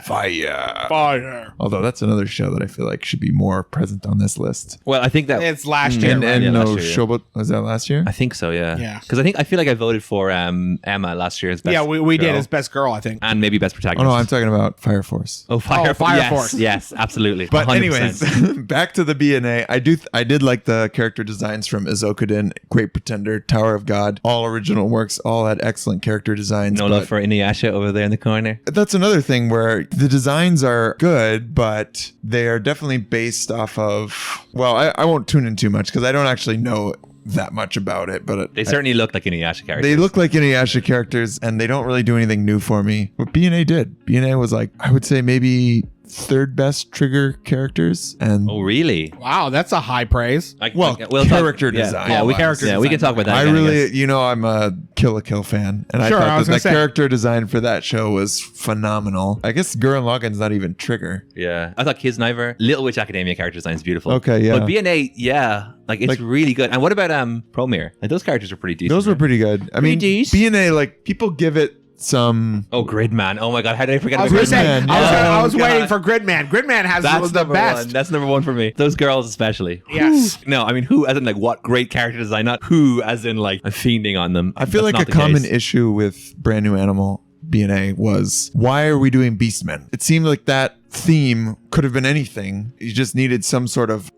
Fire. Although that's another show that I feel like should be more present on this list. Well, I think that It's last year. And right? no Shobot, was that last year? I think so, yeah. Yeah. Because I feel like I voted for Emma last year as best. Yeah, we did girl. as best girl, I think. And maybe best Oh protagonist. no, I'm talking about Fire Force. Fire Fire Force. Force. Yes, absolutely. But 100%. anyways, back to the BNA. I did like the character designs from Isukoden, Great Pretender, Tower of God. All original works, all had excellent character designs. No love for Inuyasha over there in the corner. That's another thing where the designs are good, but they are definitely based off of, well, I won't tune in too much because I don't actually know that much about it, but They certainly look like Inuyasha characters. they look like Inuyasha characters, and they don't really do anything new for me. But BNA did. BNA was like, I would say maybe third best Trigger characters. And Oh, really? Wow, that's a high praise. We'll character design. Yeah, we character can design. talk about that. I again, really, guess. you know, I'm a Kill la Kill fan, and Sure, I I thought was that gonna the say. character design for that show was phenomenal. I guess Gurren Lagann's not even Trigger. Yeah. I thought Kisniver, Little Witch Academia character design is beautiful. Okay, yeah. But BNA, yeah, like it's Like- really good. And what about Promare? Like those characters are pretty decent. Those were pretty good. I mean, decent. BNA, like, people give it some. Oh, Gridman. Oh my god, how did I forget I was about going to say, Gridman? Gridman. I was Oh, waiting God. for Gridman. Gridman has That's the number best. one. That's number one for me. Those girls especially. Yes. No, I mean who as in like what great character design, not who as in like I'm fiending on them. I feel That's like not a the common case. issue with Brand New Animal BNA was, why are we doing Beastmen? It seemed like that theme could have been anything. You just needed some sort of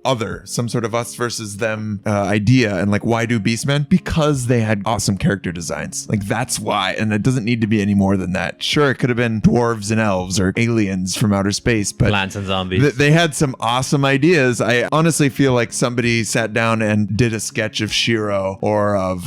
some sort of us versus them idea. And like, why do Beastmen? Because they had awesome character designs. Like, that's why. And it doesn't need to be any more than that. Sure, it could have been dwarves and elves or aliens from outer space, but Plants and zombies. they had some awesome ideas. I honestly feel like somebody sat down and did a sketch of Shiro or of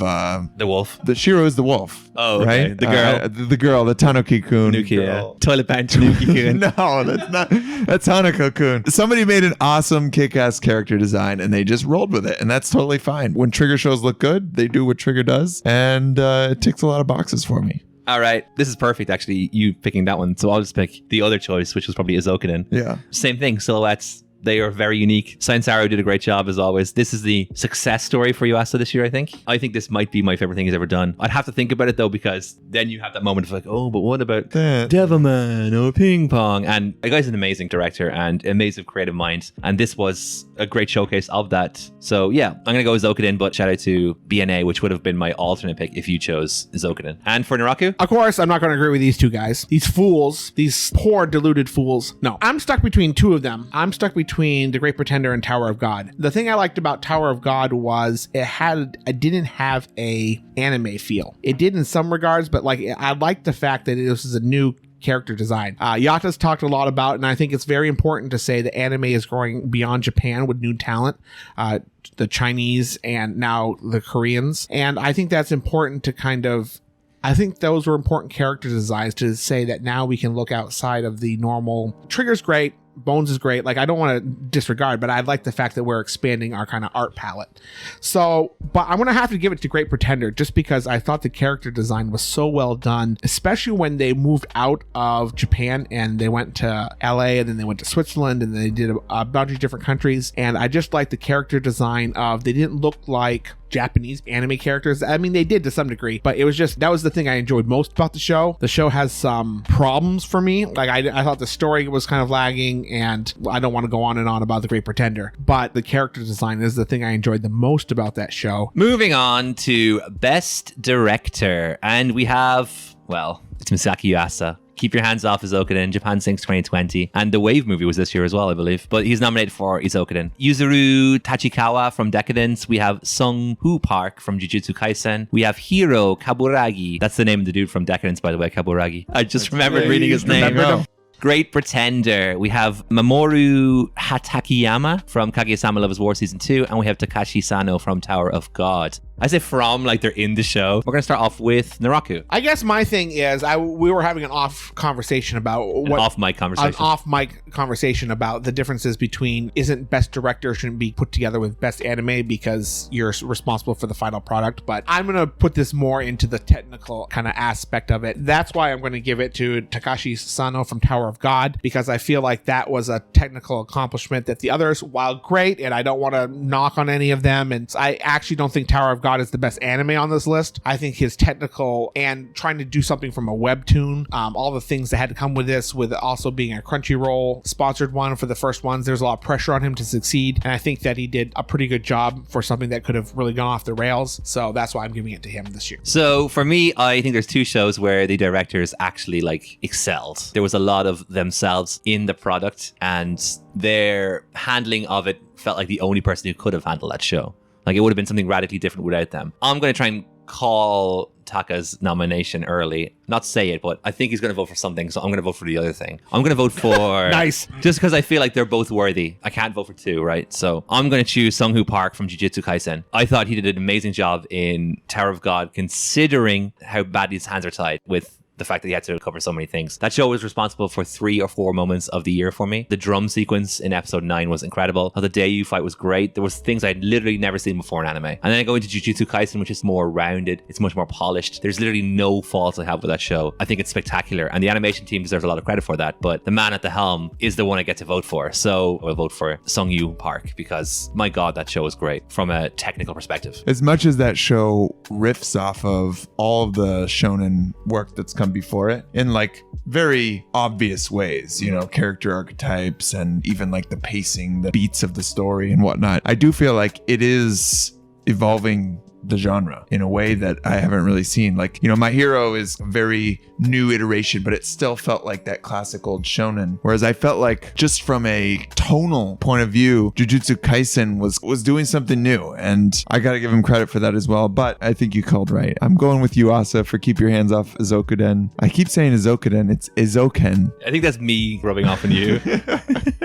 the wolf. the Shiro is the wolf. Oh, okay. right. The girl. The girl, the Tanuki-kun. Nuki, yeah. girl. Toilet Bound Tanuki-kun. No, that's not. That's Hanako-kun. Somebody made an awesome kick-ass character design, and they just rolled with it, and that's totally fine. When Trigger shows look good, they do what Trigger does, and it ticks a lot of boxes for me. All right. This is perfect, actually, you picking that one. So I'll just pick the other choice, which was probably Isukoden. Yeah. Same thing, silhouettes. They are very unique. Science Arrow did a great job as always. This is the success story for Yuasa this year, I think. I think this might be my favorite thing he's ever done. I'd have to think about it though, because then you have that moment of like, oh, but what about Devilman or Ping Pong? And the guy's an amazing director and amazing creative mind. And this was a great showcase of that. So yeah, I'm going to go with Isukoden, but shout out to BNA, which would have been my alternate pick if you chose Isukoden. And for Narraku? Of course, I'm not going to agree with these two guys. These fools, these poor deluded fools. No, I'm stuck between two of them. I'm stuck between The Great Pretender and Tower of God. The thing I liked about Tower of God was it didn't have a anime feel. It did in some regards, but like I liked the fact that this is a new character design. Yata's talked a lot about, and I think it's very important to say that anime is growing beyond Japan with new talent, the Chinese and now the Koreans. And I think that's important to kind of I think those were important character designs to say that now we can look outside of the normal. Trigger's great. Bones is great. Like, I don't want to disregard, but I like the fact that we're expanding our kind of art palette. So, but I'm going to have to give it to Great Pretender just because I thought the character design was so well done, especially when they moved out of Japan and they went to LA and then they went to Switzerland and they did a bunch of different countries. And I just like the character design of, they didn't look like Japanese anime characters. I mean, they did to some degree, but it was just, that was the thing I enjoyed most about the show. The show has some problems for me. Like, I thought the story was kind of lagging, and I don't want to go on and on about The Great Pretender, but the character design is the thing I enjoyed the most about that show. Moving on to Best Director, and we have, well, it's Masaki Yuasa. Keep Your Hands Off Izokaden, Japan Sinks 2020. And the Wave movie was this year as well, I believe. But he's nominated for Izokaden. Yuzuru Tachikawa from Decadence. We have Sung Hoo Park from Jujutsu Kaisen. We have Hiro Kaburagi. That's the name of the dude from Decadence, by the way, Kaburagi. I just remembered reading his name. Great Pretender. We have Mamoru Hatakiyama from Kaguya-sama Love is War Season 2. And we have Takashi Sano from Tower of God. I say from, like they're in the show. We're going to start off with Narraku. I guess my thing is, we were having an off conversation about what... An off-mic conversation. An off-mic conversation about the differences between, isn't Best Director shouldn't be put together with Best Anime because you're responsible for the final product. But I'm going to put this more into the technical kind of aspect of it. That's why I'm going to give it to Takashi Sano from Tower of God, because I feel like that was a technical accomplishment that the others, while great, and I don't want to knock on any of them, and I actually don't think Tower of God is the best anime on this list. I think his technical and trying to do something from a webtoon, all the things that had to come with this, with also being a Crunchyroll sponsored one for the first ones, there's a lot of pressure on him to succeed, and I think that he did a pretty good job for something that could have really gone off the rails. So that's why I'm giving it to him this year. So for me, I think there's two shows where the directors actually like excelled. There was a lot of themselves in the product, and their handling of it felt like the only person who could have handled that show. Like, it would have been something radically different without them. I'm going to try and call Taka's nomination early. Not say it, but I think he's going to vote for something, so I'm going to vote for the other thing. I'm going to vote for... Nice. Just because I feel like they're both worthy. I can't vote for two, right? So I'm going to choose Sung Hoo Park from Jujutsu Kaisen. I thought he did an amazing job in Tower of God, considering how badly his hands are tied with the fact that he had to cover so many things. That show was responsible for 3 or 4 moments of the year for me. The drum sequence in episode 9 was incredible. The Dayu fight was great. There was things I'd literally never seen before in anime. And then I go into Jujutsu Kaisen, which is more rounded. It's much more polished. There's literally no faults I have with that show. I think it's spectacular. And the animation team deserves a lot of credit for that. But the man at the helm is the one I get to vote for. So I'll vote for Sung Hoo Park, because my God, that show is great from a technical perspective. As much as that show riffs off of all of the shonen work that's come before it in like very obvious ways, you know, character archetypes and even like the pacing, the beats of the story and whatnot, I do feel like it is evolving the genre in a way that I haven't really seen. Like, you know, My Hero is a very new iteration, but it still felt like that classic old shonen. Whereas I felt like, just from a tonal point of view, Jujutsu Kaisen was doing something new, and I gotta give him credit for that as well. But I think you called right. I'm going with Yuasa for Keep Your Hands Off Izokaden. I keep saying Izokaden, it's Izoken. I think that's me rubbing off on you.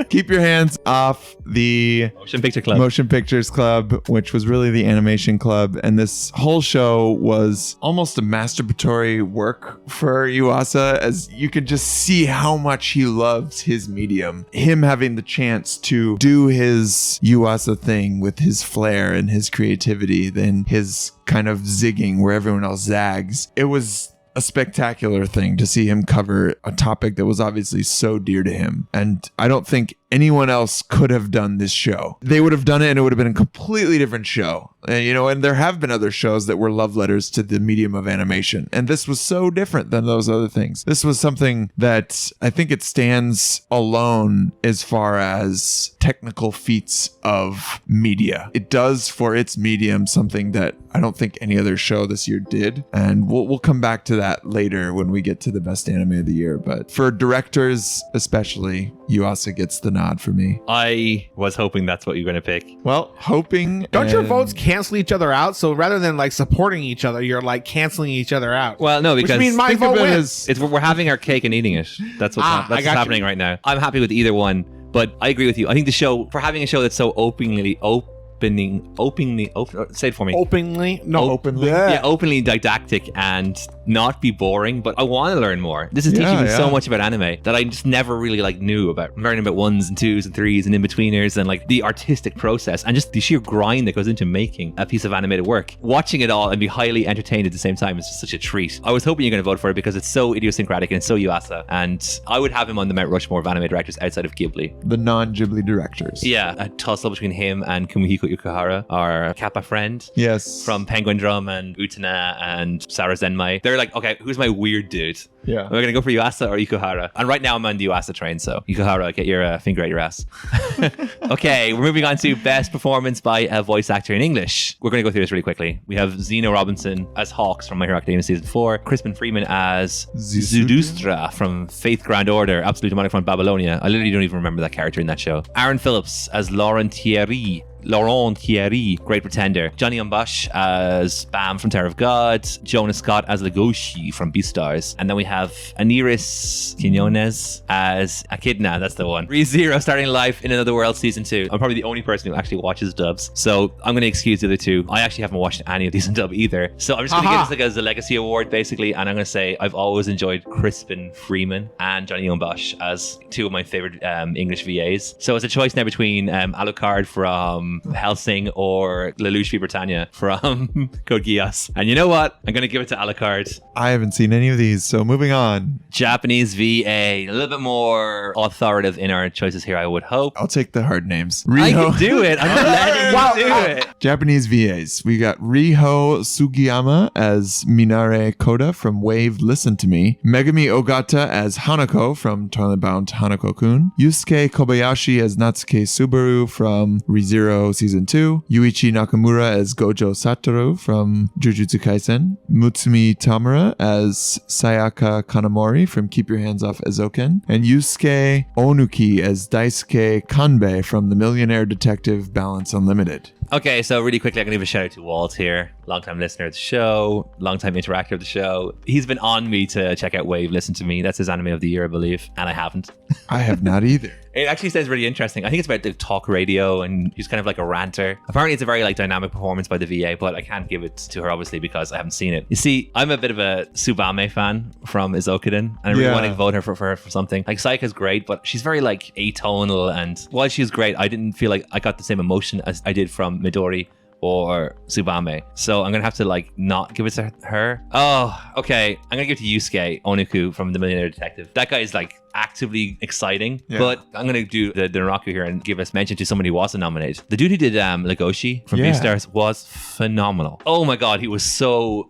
Keep Your Hands Off the Motion Picture Club. Motion Pictures Club, which was really the Animation Club. And this whole show was almost a masturbatory work for Yuasa, as you could just see how much he loves his medium. Him having the chance to do his Yuasa thing with his flair and his creativity, then his kind of zigging where everyone else zags. It was a spectacular thing to see him cover a topic that was obviously so dear to him. And I don't think anyone else could have done this show. They would have done it and it would have been a completely different show. And, you know, and there have been other shows that were love letters to the medium of animation. And this was so different than those other things. This was something that I think it stands alone as far as technical feats of media. It does for its medium something that I don't think any other show this year did. And we'll come back to that later when we get to the best anime of the year. But for directors especially, Yuasa gets the nod for me. I was hoping that's what you're going to pick. Well, hoping. Don't your votes cancel each other out? So rather than like supporting each other, you're like canceling each other out. Well, no, because which means my vote wins. We're having our cake and eating it. That's what's happening right now. I'm happy with either one, but I agree with you. I think the show, for having a show that's so openly say it for me. Openly? No. Openly? Yeah, openly didactic and not be boring, but I want to learn more. This is teaching me so much about anime that I just never really like knew about. I'm learning about 1s and 2s and 3s and in-betweeners and like the artistic process and just the sheer grind that goes into making a piece of animated work. Watching it all and be highly entertained at the same time is just such a treat. I was hoping you're going to vote for it because it's so idiosyncratic and it's so Yuasa, and I would have him on the Mount Rushmore of anime directors outside of Ghibli. The non-Ghibli directors. Yeah, a tussle between him and Kumihiko Yukuhara, our Kappa friend. Yes. From Penguin Drum and Utena and Sarah Zenmai. They're like, okay, who's my weird dude? Yeah. We're going to go for Yuasa or Ikuhara. And right now I'm on the Yuasa train, so Ikuhara, get your finger out your ass. Okay, we're moving on to best performance by a voice actor in English. We're going to go through this really quickly. We have Zeno Robinson as Hawks from My Hero Academia Season 4. Crispin Freeman as Zudustra from Faith Grand Order, Absolute Demonic from Babylonia. I literally don't even remember that character in that show. Aaron Phillips as Laurent Thierry, Great Pretender. Johnny Umbash as Bam from Tower of God. Jonah Scott as Legoshi from Beastars. And then we have Aniris Quinones as Echidna, that's the one. ReZero starting life in Another World Season 2. I'm probably the only person who actually watches dubs, so I'm going to excuse the other two. I actually haven't watched any of these in dub either. So I'm just going to give this like as a legacy award, basically, and I'm going to say I've always enjoyed Crispin Freeman and Johnny Umbash as two of my favorite English VAs. So it's a choice now between Alucard from Helsing or Lelouch v Britannia from Code Geass. And you know what? I'm going to give it to Alucard. I haven't seen any of these, so moving on. Japanese VA. A little bit more authoritative in our choices here, I would hope. I'll take the hard names. I can do it. I'm not letting you do it. Japanese VAs. We got Riho Sugiyama as Minare Koda from Wave Listen to Me. Megami Ogata as Hanako from Toilet Bound Hanako-kun. Yusuke Kobayashi as Natsuke Subaru from ReZero Season 2. Yuichi Nakamura as Gojo Satoru from Jujutsu Kaisen. Mutsumi Tamura as Sayaka Kanamori from Keep Your Hands Off Ezoken. And Yusuke Onuki as Daisuke Kanbei from The Millionaire Detective Balance Unlimited. Okay, so really quickly, I'm going to give a shout out to Walt here. Longtime listener of the show, longtime interactor of the show. He's been on me to check out Wave Listen to Me. That's his anime of the year, I believe. And I haven't. I have not either. It actually sounds really interesting. I think it's about the talk radio and he's kind of like a ranter. Apparently it's a very like dynamic performance by the VA, but I can't give it to her obviously because I haven't seen it. You see, I'm a bit of a Tsubame fan from Izokuden and I really want to vote her for something. Like Sayaka's great, but she's very like atonal, and while she's great, I didn't feel like I got the same emotion as I did from Midori or Tsubame. So I'm gonna have to like not give it to her. Oh, okay. I'm gonna give it to Yusuke Onuku from The Millionaire Detective. That guy is like actively exciting, but I'm gonna do the Narraku here and give us mention to somebody who wasn't nominated. The dude who did Legoshi from Beastars was phenomenal. Oh my god, he was so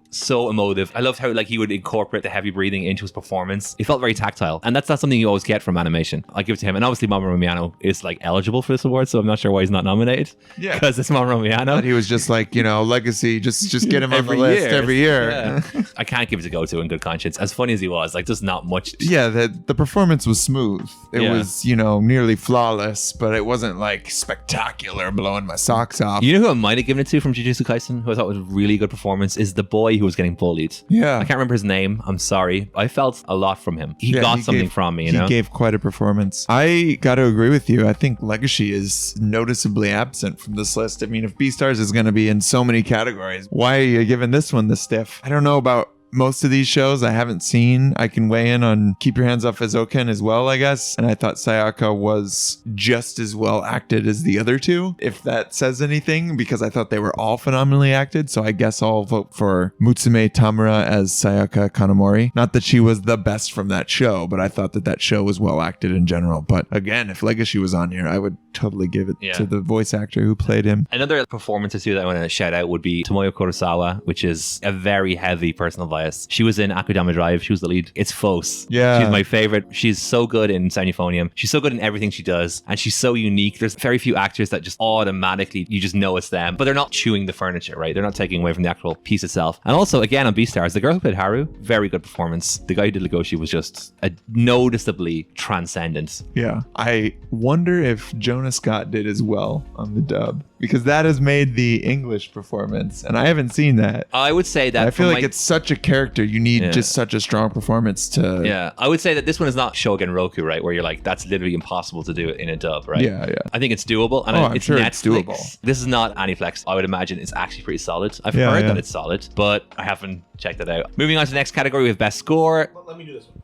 emotive. I loved how like he would incorporate the heavy breathing into his performance. It felt very tactile, and that's not something you always get from animation. I give it to him, and obviously Mamoru Miyano is like eligible for this award, so I'm not sure why he's not nominated. Yeah, because it's Mamoru Miyano. But he was just like, you know, legacy. Just get him on the list every year. Yeah. I can't give it a go to in good conscience. As funny as he was, like, there's not much. Yeah, the performance was smooth. It was, you know, nearly flawless, but it wasn't like spectacular, blowing my socks off. You know who I might have given it to from Jujutsu Kaisen, who I thought was a really good performance, is the boy who was getting bullied. Yeah. I can't remember his name. I'm sorry. I felt a lot from him. He got something from me, you know? He gave quite a performance. I got to agree with you. I think Legacy is noticeably absent from this list. I mean, if Beastars is going to be in so many categories, why are you giving this one the stiff? I don't know about most of these shows I haven't seen. I can weigh in on Keep Your Hands Off Ezoken as well, I guess. And I thought Sayaka was just as well acted as the other two, if that says anything, because I thought they were all phenomenally acted. So I guess I'll vote for Mutsume Tamura as Sayaka Kanamori. Not that she was the best from that show, but I thought that show was well acted in general. But again, if Legacy was on here, I would totally give it to the voice actor who played him. Another performance or two that I want to shout out would be Tomoyo Kurosawa, which is a very heavy personal bias. She was in Akudama Drive. She was the lead. It's Fos. Yeah. She's my favorite. She's so good in Sound Euphonium. She's so good in everything she does. And she's so unique. There's very few actors that just automatically, you just know it's them. But they're not chewing the furniture, right? They're not taking away from the actual piece itself. And also, again, on Beastars, the girl who played Haru, very good performance. The guy who did Legoshi was just noticeably transcendent. Yeah. I wonder if Jonah Mona Scott did as well on the dub, because that has made the English performance, and I haven't seen that. I would say that I feel like it's such a character. You need just such a strong performance to. Yeah, I would say that this one is not Shogun Roku, right? Where you're like, that's literally impossible to do it in a dub, right? Yeah. I think it's doable, and I'm it's sure Netflix. it's doable. This is not Aniplex. I would imagine it's actually pretty solid. I've heard that it's solid, but I haven't checked it out. Moving on to the next category, we have best score. Let me do this one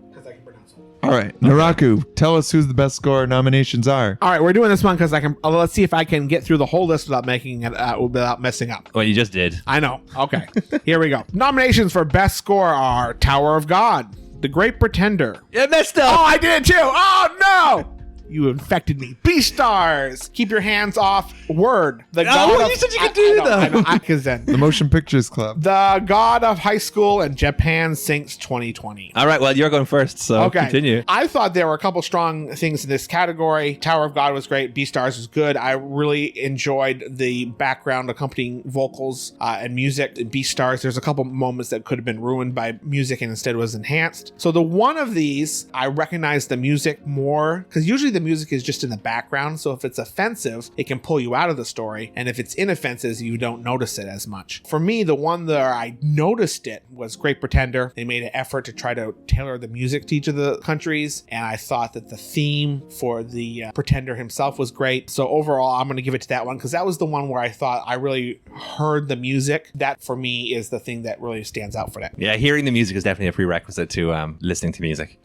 because I can pronounce it. All right, Narraku, tell us who's the best score nominations are. All right, we're doing this one because I can. Let's see if I can get through the whole list without making it without messing up. Well, you just did. I know. Okay, here we go. Nominations for best score are Tower of God, The Great Pretender. You messed up. Oh, I did it too. Oh no! You infected me. Beastars. Keep your hands off Word. The god you said you could do that. The Motion Pictures Club. The God of High School and Japan Sinks 2020. All right, well, you're going first, so continue. I thought there were a couple strong things in this category. Tower of God was great. Beastars was good. I really enjoyed the background accompanying vocals and music in Beastars. There's a couple moments that could have been ruined by music and instead was enhanced. So the one of these, I recognize the music more, because usually the music is just in the background. So if it's offensive, it can pull you out of the story. And if it's inoffensive, you don't notice it as much. For me, the one that I noticed it was Great Pretender. They made an effort to try to tailor the music to each of the countries. And I thought that the theme for the Pretender himself was great. So overall, I'm going to give it to that one because that was the one where I thought I really heard the music. That for me is the thing that really stands out for that. Yeah, hearing the music is definitely a prerequisite to listening to music.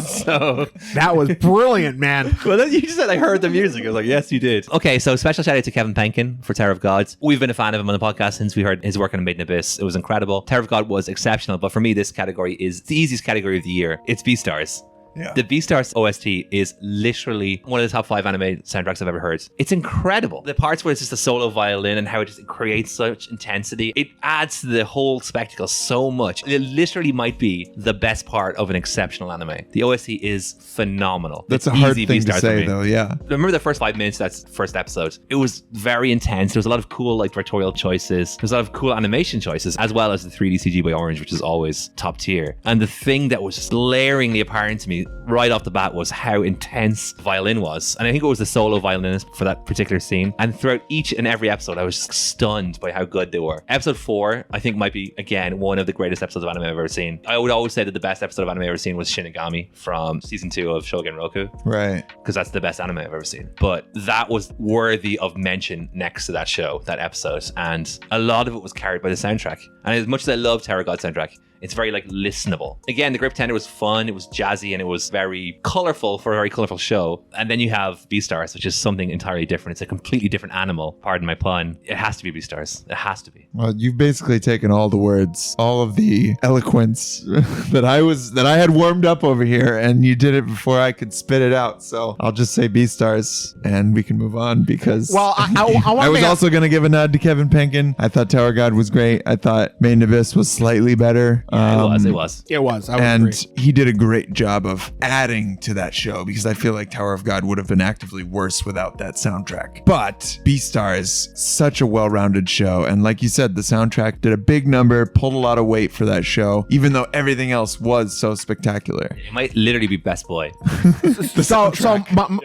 So that was brilliant, man. Well, you just said I heard the music. I was like, yes, you did. Okay, so special shout out to Kevin Penkin for Tower of God. We've been a fan of him on the podcast since we heard his work on Made in Abyss. It was incredible. Tower of God was exceptional, but for me, this category is the easiest category of the year. It's Beastars. Yeah. The Beastars OST is literally one of the top 5 anime soundtracks I've ever heard. It's incredible. The parts where it's just a solo violin and how it just creates such intensity, it adds to the whole spectacle so much. It literally might be the best part of an exceptional anime. The OST is phenomenal. That's it's a hard easy thing to Beastars say, though, yeah. I remember the first 5 minutes, that's the first episode. It was very intense. There was a lot of cool directorial choices. There's a lot of cool animation choices, as well as the 3D CG by Orange, which is always top tier. And the thing that was glaringly apparent to me right off the bat was how intense violin was. And I think it was the solo violinist for that particular scene. And throughout each and every episode, I was just stunned by how good they were. Episode 4, I think, might be, again, one of the greatest episodes of anime I've ever seen. I would always say that the best episode of anime I've ever seen was Shinigami from season 2 of Shogun Roku. Right. Because that's the best anime I've ever seen. But that was worthy of mention next to that show, that episode. And a lot of it was carried by the soundtrack. And as much as I love Tower of God soundtrack, it's very listenable. Again, The Great Pretender was fun, it was jazzy, and it was very colorful for a very colorful show. And then you have Beastars, which is something entirely different. It's a completely different animal. Pardon my pun. It has to be Beastars. It has to be. Well, you've basically taken all the words, all of the eloquence that I had warmed up over here, and you did it before I could spit it out. So I'll just say Beastars, and we can move on because I was also going to give a nod to Kevin Penkin. I thought Tower God was great. I thought Made in Abyss was slightly better. Yeah, it was. It was. I would and agree. He did a great job of adding to that show because I feel like Tower of God would have been actively worse without that soundtrack. But Beastars, such a well-rounded show. And like you said, the soundtrack did a big number, pulled a lot of weight for that show, even though everything else was so spectacular. It might literally be Best Boy. So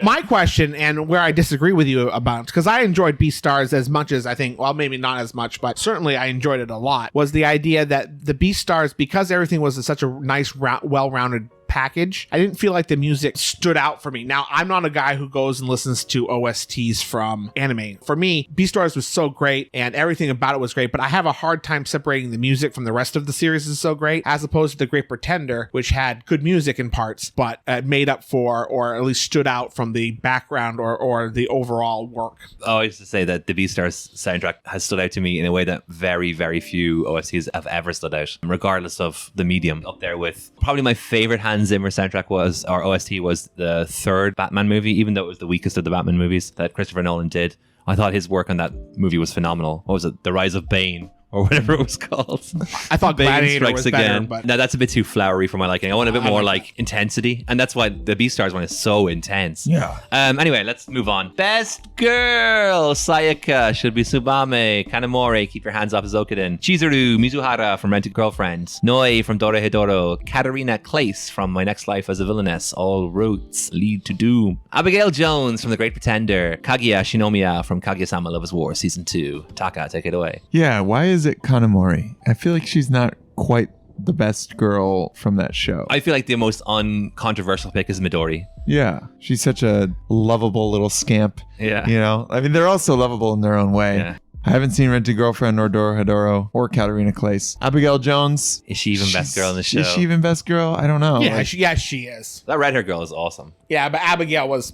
my question, and where I disagree with you about, because I enjoyed Beastars as much as I think, well, maybe not as much, but certainly I enjoyed it a lot, was the idea that the Beastars, because everything was such a nice, well-rounded package, I didn't feel like the music stood out for me. Now, I'm not a guy who goes and listens to OSTs from anime. For me, Beastars was so great and everything about it was great, but I have a hard time separating the music from the rest of the series is so great, as opposed to The Great Pretender, which had good music in parts, but made up for, or at least stood out from the background or the overall work. I used to say that the Beastars soundtrack has stood out to me in a way that very, very few OSTs have ever stood out, regardless of the medium. Up there with probably my favorite Hans Zimmer soundtrack was, or OST was, the third Batman movie, even though it was the weakest of the Batman movies that Christopher Nolan did. I thought his work on that movie was phenomenal. What was it? The Rise of Bane or whatever it was called. I thought Begin Gladiator Strikes was Again. better, but No, that's a bit too flowery for my liking. I want a bit more like intensity, and that's why the Beastars one is so intense. Yeah. Anyway, let's move on. Best girl, Sayaka should be Tsubame. Kanamori, keep your hands off Zokuden. Chizuru Mizuhara from Rented Girlfriend. Noi from Dorohedoro. Katarina Clace from My Next Life as a Villainess. All roads lead to doom. Abigail Jones from The Great Pretender. Kaguya Shinomiya from Kaguya-sama Love is War Season 2. Taka, take it away. Yeah, why is it Kanamori? I feel like she's not quite the best girl from that show. I feel like the most uncontroversial pick is Midori. Yeah, she's such a lovable little scamp. Yeah. You know, I mean, they're also lovable in their own way. Yeah. I haven't seen Rented Girlfriend or Dorohedoro or Katarina Clace. Abigail Jones. Is she even best girl in the show? Is she even best girl? I don't know. yeah, Like, she is. That red hair girl is awesome. Yeah, but Abigail was.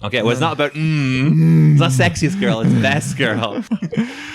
Okay, well, it's not about It's not sexiest girl, it's best girl.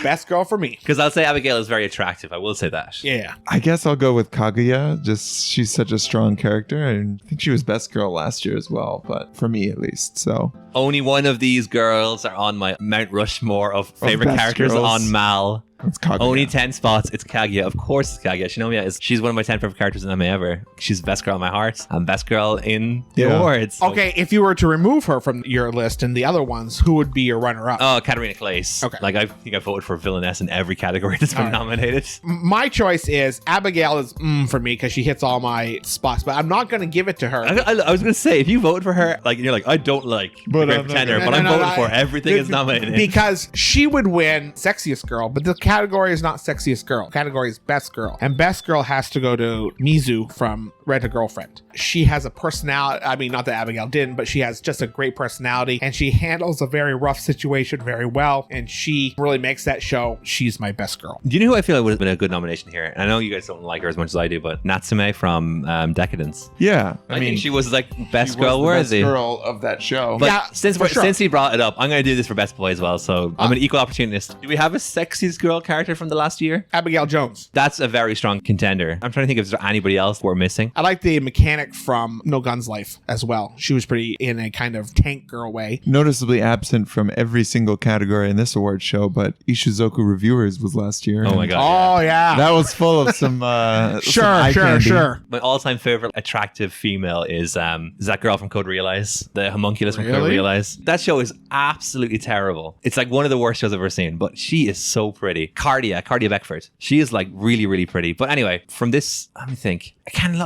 Best girl for me. Because I'll say Abigail is very attractive. I will say that. Yeah. I guess I'll go with Kaguya. Just she's such a strong character. I think she was best girl last year as well, but for me at least. So Only one of these girls are on my Mount Rushmore of favorite best characters girls. on Mal. it's Kaguya. Only 10 spots. It's Kaguya. Of course it's Kaguya. Shinomiya she's one of my 10 favorite characters in anime ever. She's best girl in my heart. I'm best girl in the Yeah. awards. Okay, if you were to remove her from your list and the other ones, who would be your runner-up? Oh, Katarina Clace. Okay. Like, I think I voted for villainess in every category that's been nominated. My choice is Abigail is for me because she hits all my spots, but I'm not going to give it to her. I was going to say, if you vote for her, like, and you're like, I don't like But Great I'm not Pretender, gonna- but I'm No, no, voting for everything is nominated. Because she would win sexiest girl, but the category is not sexiest girl. Category is best girl. And best girl has to go to Mizu from Rent a Girlfriend. She has a personality. I mean, not that Abigail didn't, but she has just a great personality and she handles a very rough situation very well. And she really makes that show. She's my best girl. Do you know who I feel like would have been a good nomination here? And I know you guys don't like her as much as I do, but Natsume from Decadence. Yeah, I think she was like best she girl was the worthy. best girl of that show. But Yeah, since for sure. since he brought it up, I'm going to do this for best boy as well. So I'm an equal opportunist. Do we have a sexiest girl character from the last year? Abigail Jones. That's a very strong contender. I'm trying to think if there's anybody else we're missing. I like the mechanic from No Guns Life as well. She was pretty in a kind of tank girl way. Noticeably absent from every single category in this award show, but Ishizoku Reviewers was last year. Oh my and god. Oh, yeah. That was full of some some eye candy. Sure. My all-time favorite attractive female is that girl from Code Realize, the homunculus from Code Really? Realize. That show is absolutely terrible. It's like one of the worst shows I've ever seen, but she is so pretty. Cardia Beckford. She is like really, really pretty. But anyway, from this, let me think.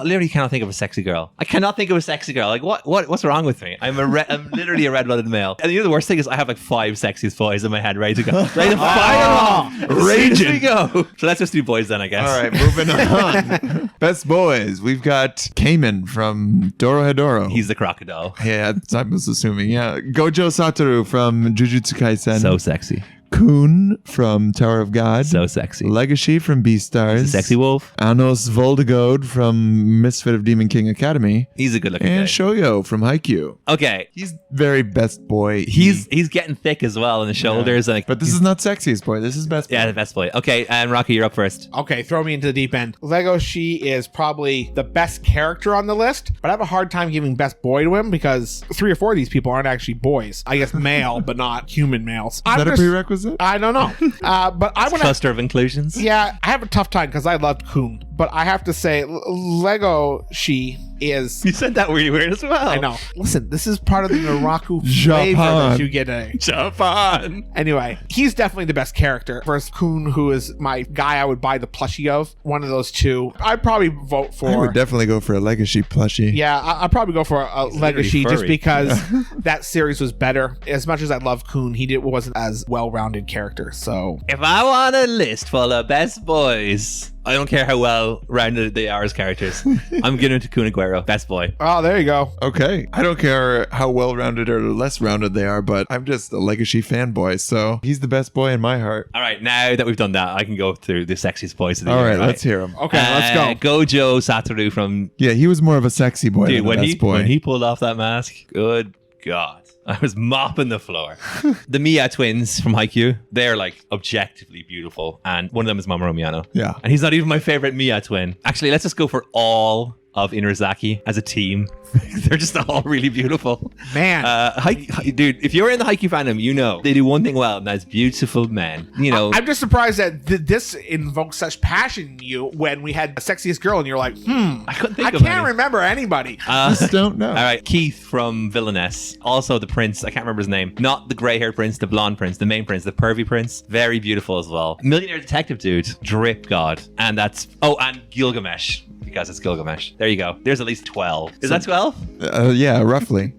Literally cannot think of a sexy girl. I cannot think of a sexy girl. Like what's wrong with me? I'm literally a red-blooded male. And you know the worst thing is I have like 5 sexiest boys in my head ready to go. Ready to fire off. Raging. Here we go. So let's just do boys then, I guess. All right, moving on. Best boys. We've got Kamen from Dorohedoro. He's the crocodile. Yeah, I was assuming. Yeah, Gojo Satoru from Jujutsu Kaisen. So sexy. Kun from Tower of God. So sexy. Legacy from Beastars. Sexy wolf. Anos Voldegode from Misfit of Demon King Academy. He's a good looking And guy. Shoyo from Haikyuu. Okay. He's very best boy. He's getting thick as well in the shoulders. And But this is not sexiest boy. This is best boy. yeah, the best boy. Okay, and Rocky, you're up first. Okay, throw me into the deep end. Legoshi is probably the best character on the list, but I have a hard time giving best boy to him because 3 or 4 of these people aren't actually boys. I guess male, but not human males. Is that a prerequisite? I don't know. But I want to. Cluster of inclusions. Yeah, I have a tough time because I loved Kun, but I have to say, Legoshi is. You said that really weird as well. I know. Listen, this is part of the Naraku flavor Japan. that you get a. Japan. Anyway, he's definitely the best character. Versus Kun, who is my guy I would buy the plushie of. One of those two. I'd probably vote for. I would definitely go for a Legacy plushie. Yeah, I'd probably go for a Legacy furry. just because that series was better. As much as I love Kun, wasn't as well-rounded character. So If I want a list full of best boys, I don't care how well rounded they are as characters. I'm giving it to Kun Aguero, best boy. oh, there you go. Okay. I don't care how well rounded or less rounded they are, but I'm just a Legacy fanboy, so he's the best boy in my heart. All right, now that we've done that, I can go through the sexiest boys of the All year. right, let's hear him. Okay, let's go. Gojo Satoru from Yeah, he was more of a sexy boy dude than a when best boy. he pulled off that mask. Good God. I was mopping the floor. The Mia twins from Haikyuu, they're like objectively beautiful. And one of them is Mamoru Miyano. Yeah. And he's not even my favorite Mia twin. Actually, let's just go for all of Inazaki as a team. They're just all really beautiful. Man. Dude, if you're in the Haikyuu fandom, you know they do one thing well, and that's beautiful men. You know, I'm just surprised that this invoked such passion in you when we had the sexiest girl, and you're like, I couldn't think I of can't any. remember anybody. Just don't know. All right, Keith from Villainess. Also the prince, I can't remember his name. Not the gray-haired prince, the blonde prince, the main prince, the pervy prince. Very beautiful as well. Millionaire detective dude, drip god. And that's, and Gilgamesh. Because it's Gilgamesh. There you go. There's at least 12. Is that 12? Yeah, roughly.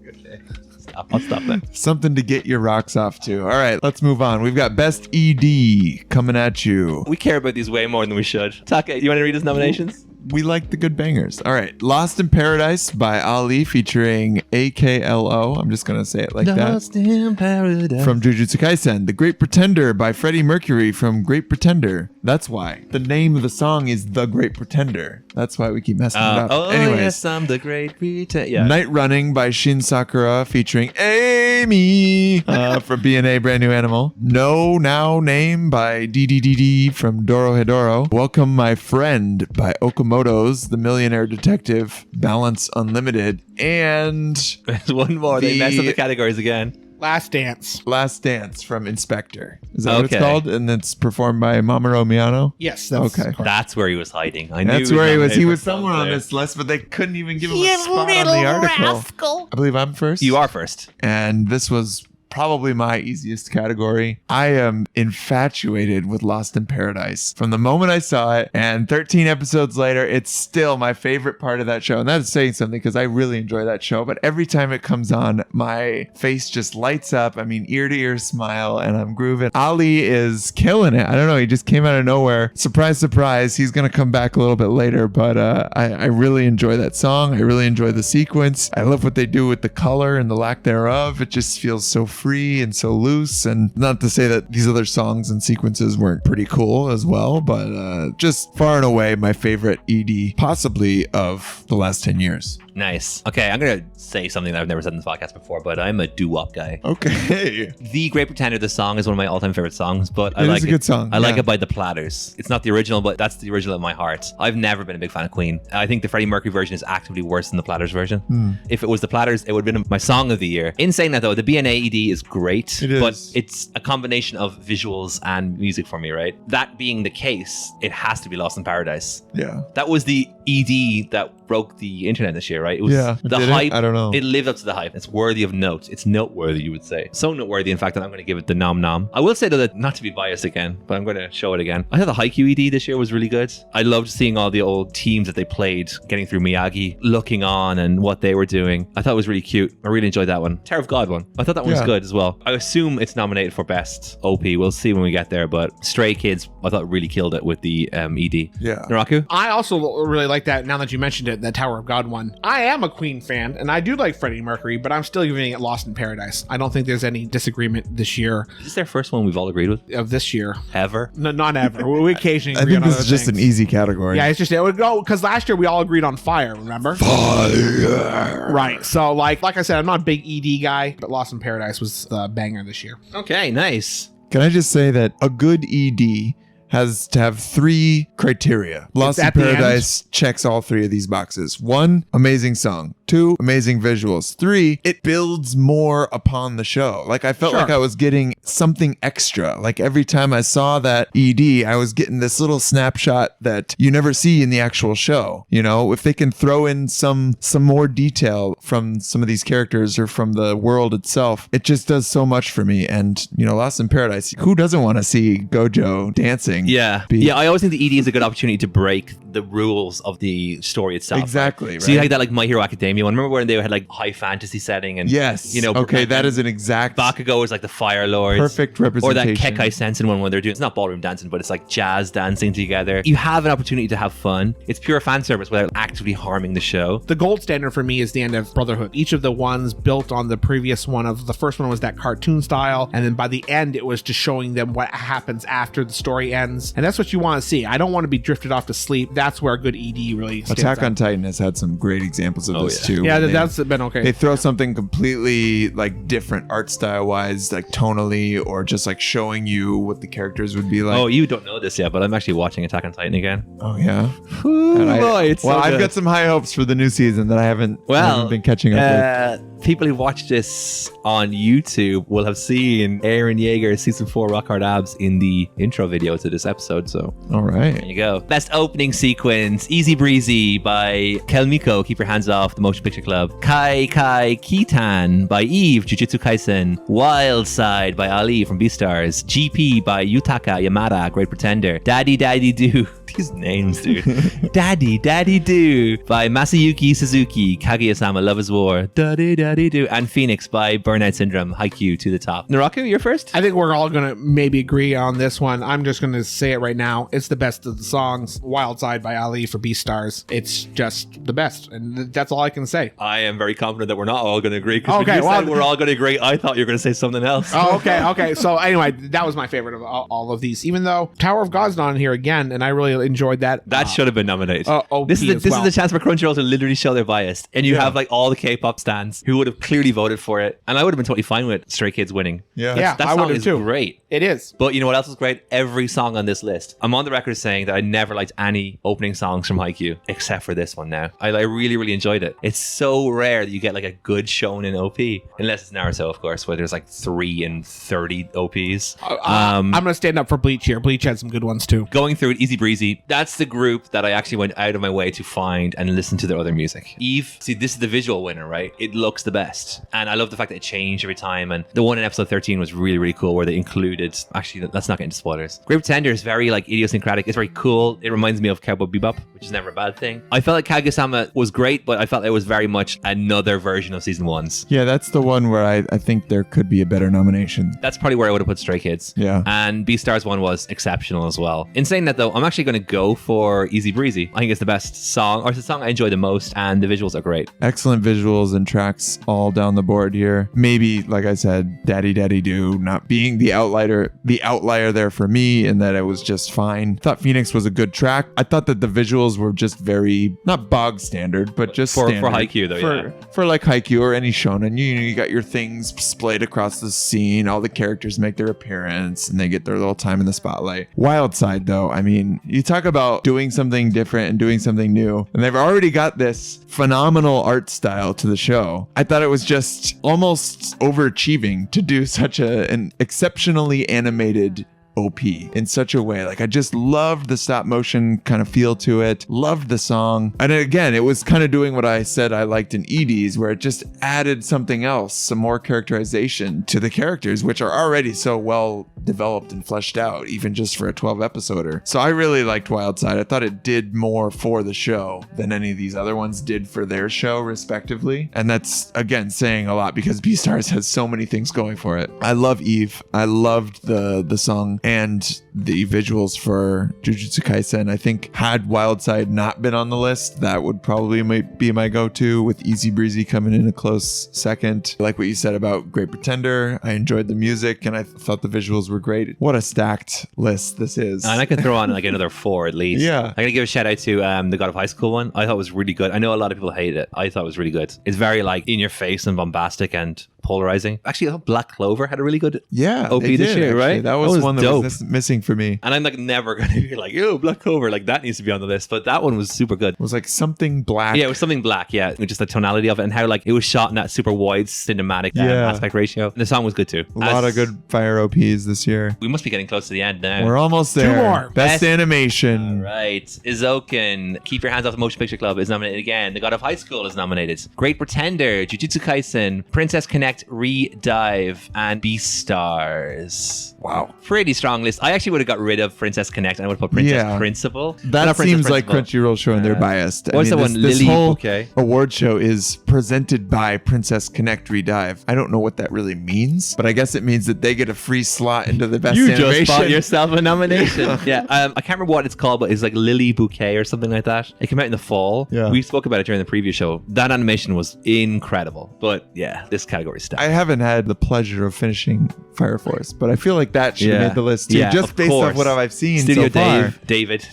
I'll stop then. Something to get your rocks off to. All right, let's move on. We've got Best ED coming at you. We care about these way more than we should. Taka, you want to read his nominations? We like the good bangers. All right, Lost in Paradise by Ali featuring AKLO. I'm just going to say it like Lost in Paradise. From Jujutsu Kaisen. The Great Pretender by Freddie Mercury from Great Pretender. That's why. The name of the song is The Great Pretender. That's why we keep messing it up. Anyways, yes, I'm the Great Pretender. Yeah. Night Running by Shin Sakura featuring Amy from BNA Brand New Animal. No Now Name by DDDD from Doro Hedoro. Welcome My Friend by Okamoto's The Millionaire Detective. Balance Unlimited. And There's one more. They messed up the categories again. Last Dance. Last Dance from Inspector. Is that what Okay. it's called? And it's performed by Mamoru Miyano? Yes. That's Okay. correct. That's where he was hiding. I knew That's where he was. He was nominated for somewhere on there. this list, but they couldn't even give him a spot on the article. I believe I'm first. You are first. And this was probably my easiest category. I am infatuated with Lost in Paradise. From the moment I saw it, and 13 episodes later, it's still my favorite part of that show. And that is saying something because I really enjoy that show. But every time it comes on, my face just lights up. I mean, ear to ear smile, and I'm grooving. Ali is killing it. I don't know. He just came out of nowhere. Surprise, surprise. He's going to come back a little bit later. But I really enjoy that song. I really enjoy the sequence. I love what they do with the color and the lack thereof. It just feels so free and so loose. And not to say that these other songs and sequences weren't pretty cool as well, but just far and away my favorite ED possibly of the last 10 years. Nice. Okay, I'm going to say something that I've never said in this podcast before, but I'm a doo-wop guy. Okay. The Great Pretender, the song, is one of my all-time favorite songs, but I It like is a good song, I like yeah. it by the Platters. It's not the original, but that's the original in my heart. I've never been a big fan of Queen. I think the Freddie Mercury version is actively worse than the Platters version. If it was the Platters, it would have been my song of the year. In saying that, though, the BNA ED is great, It is. but it's a combination of visuals and music for me, right? That being the case, it has to be Lost in Paradise. Yeah. That was the ED that broke the internet this year, right? It was Yeah. the Did it? hype. I don't know. It lived up to the hype. It's worthy of note. It's noteworthy, you would say. So noteworthy, in fact, that I'm going to give it the nom. I will say, though, that not to be biased again, but I'm going to show it again. I thought the Haikyuu ED this year was really good. I loved seeing all the old teams that they played, getting through Miyagi, looking on and what they were doing. I thought it was really cute. I really enjoyed that one. Terror of God one. I thought that one was Yeah. good as well. I assume it's nominated for Best OP. We'll see when we get there, but Stray Kids, I thought really killed it with the ED. Yeah. Naraku? I also really like that, now that you mentioned it, that Tower of God one. I am a Queen fan, and I do like Freddie Mercury, but I'm still giving it Lost in Paradise. I don't think there's any disagreement this year, Is this their first one we've all agreed with? of this year. Ever? No, not ever. We occasionally I agree think on this other is just things. an easy category. Yeah, it's just, it would go, because last year we all agreed on Fire, remember? Fire. Right. So, like I said, I'm not a big ED guy, but Lost in Paradise was the banger this year. Okay, nice. Can I just say that a good ED has to have 3 criteria. Lost in at the end. Paradise checks all 3 of these boxes. 1, amazing song. 2, amazing visuals. 3, it builds more upon the show. Like I felt Sure. like I was getting something extra. Like every time I saw that ED, I was getting this little snapshot that you never see in the actual show. You know, if they can throw in some more detail from some of these characters or from the world itself, it just does so much for me. And, you know, Lost in Paradise, who doesn't want to see Gojo dancing? Yeah. Be- Yeah, I always think the ED is a good opportunity to break the rules of the story itself. Exactly, So you right. like that like My Hero Academia one. Remember when they had like high fantasy setting and Yes. you know, okay, that is an exact. Bakugo was like the Fire Lord boards. perfect Or representation. that Kekai Sensen one where they're doing, it's not ballroom dancing, but it's like jazz dancing together. You have an opportunity to have fun. It's pure fan service without actively harming the show. The gold standard for me is the end of Brotherhood. Each of the ones built on the previous one. Of the first one was that cartoon style, and then by the end it was just showing them what happens after the story ends, and that's what you want to see. I don't want to be drifted off to sleep. That's where a good ED really stands Attack out. on Titan has had some great examples of this too. Yeah, when that's been okay. They throw something completely like different art style wise, like tonally, or just like showing you what the characters would be like. Oh, you don't know this yet, but I'm actually watching Attack on Titan again. Oh, yeah. Ooh, And boy, it's so I've good. got some high hopes for the new season that I haven't been catching up with. People who watch this on YouTube will have seen Aaron Yeager's season 4 Rock Hard Abs in the intro video to this episode. So All right. there you go. Best opening sequence: Easy Breezy by Kelmiko, Keep Your Hands Off, The Motion Picture Club. Kai Kai Kitan by Eve, Jujutsu Kaisen. Wild Side by Ali from Beastars. GP by Yutaka Yamada, Great Pretender. Daddy Daddy Do. These names, dude. Daddy Daddy Do by Masayuki Suzuki, Kaguya-sama, Love is War. Daddy Daddy Do. And Phoenix by Burnout Syndrome, Haikyuu to the top. Narraku, you're first? I think we're all gonna maybe agree on this one. I'm just gonna say it right now. It's the best of the songs. Wild Side by Ali for Beastars. It's just the best, and that's all I can say. I am very confident that we're not all going to agree. Because Okay, when you well- said we're all going to agree, I thought you were going to say something else. Oh, okay. So anyway, that was my favorite of all of these. Even though Tower of God's not in here again, and I really enjoyed that. That should have been nominated. OP This is as well. the chance for Crunchyroll to literally show their bias, and you have like all the K-pop stans who would have clearly voted for it, and I would have been totally fine with Stray Kids winning. Yeah. Yeah. That I song would have is too. great. It is. But you know what else is great? Every song on this list. I'm on the record saying that I never liked any opening songs from Haikyuu except for this one now. I really, really enjoyed it. It's so rare that you get like a good shonen OP. Unless it's Naruto, of course, where there's like 3 in 30 OPs. I'm gonna stand up for Bleach here. Bleach had some good ones too. Going through it, Easy Breezy. That's the group that I actually went out of my way to find and listen to their other music. Eve, see, this is the visual winner, right? It looks the best. And I love the fact that it changed every time. And the one in episode 13 was really, really cool where they included, actually, let's not get into spoilers. Great Pretender is very like idiosyncratic. It's very cool. It reminds me of Cowboy Bebop, which is never a bad thing. I felt like Kaguya-sama was great, but I felt it was very much another version of season 1's. Yeah, that's the one where I think there could be a better nomination. That's probably where I would have put Stray Kids. Yeah. And Beastars one was exceptional as well. In saying that though, I'm actually going to go for Easy Breezy. I think it's the best song, or it's the song I enjoy the most, and the visuals are great. Excellent visuals and tracks all down the board here. Maybe, like I said, Daddy Daddy Do not being the outlier there for me, and that it was just fine. Thought Phoenix was a good track. I thought that the visuals were just very, not bog standard, but just For standard. Haikyuu though, yeah. For like Haikyuu or any shonen, you got your things splayed across the scene. All the characters make their appearance and they get their little time in the spotlight. Wild Side though, I mean, you talk about doing something different and doing something new, and they've already got this phenomenal art style to the show. I thought it was just almost overachieving to do such an exceptionally animated OP in such a way. Like, I just loved the stop motion kind of feel to it, loved the song. And again, it was kind of doing what I said I liked in EDs, where it just added something else, some more characterization to the characters, which are already so well developed and fleshed out, even just for a 12 episoder. So I really liked Wild Side. I thought it did more for the show than any of these other ones did for their show, respectively. And that's, again, saying a lot because Beastars has so many things going for it. I love Eve. I loved the song and the visuals for Jujutsu Kaisen. I think had Wild Side not been on the list, that would probably be my go-to, with Easy Breezy coming in a close second. Like what you said about Great Pretender, I enjoyed the music and I thought the visuals were great. What a stacked list this is. And I could throw on like another 4 at least. Yeah. I'm gonna give a shout out to the God of High School one. I thought it was really good. I know a lot of people hate it. I thought it was really good. It's very like in your face and bombastic and polarizing. Actually, I thought Black Clover had a really good OP they this did, year, actually. right? That was one that dope. was missing for me. And I'm like never gonna be like, yo, Black Clover, like that needs to be on the list. But that one was super good. It was like something black. Yeah, it was something black, yeah. Just the tonality of it and how like it was shot in that super wide cinematic aspect ratio. And the song was good too. A lot of good fire OPs this year. We must be getting close to the end now. We're almost there. 2 more. Best animation. All right. Izoken, Keep Your Hands Off the Motion Picture Club is nominated again. The God of High School is nominated. Great Pretender, Jujutsu Kaisen, Princess Connect Connect, Redive, and Beastars. Wow. Pretty strong list. I actually would have got rid of Princess Connect and I would have put Princess Principal. That Not Princess seems like Principal. Crunchyroll showing they're biased. What's that one? This Lily whole Bouquet? award show is presented by Princess Connect Redive. I don't know what that really means, but I guess it means that they get a free slot into the best You animation. just bought yourself a nomination. Yeah, I can't remember what it's called, but it's like Lily Bouquet or something like that. It came out in the fall. Yeah. We spoke about it during the preview show. That animation was incredible. But yeah, this category is I haven't had the pleasure of finishing Fire Force, but I feel like that should have made the list too, Yeah, just of based course. off what I've seen Studio so far.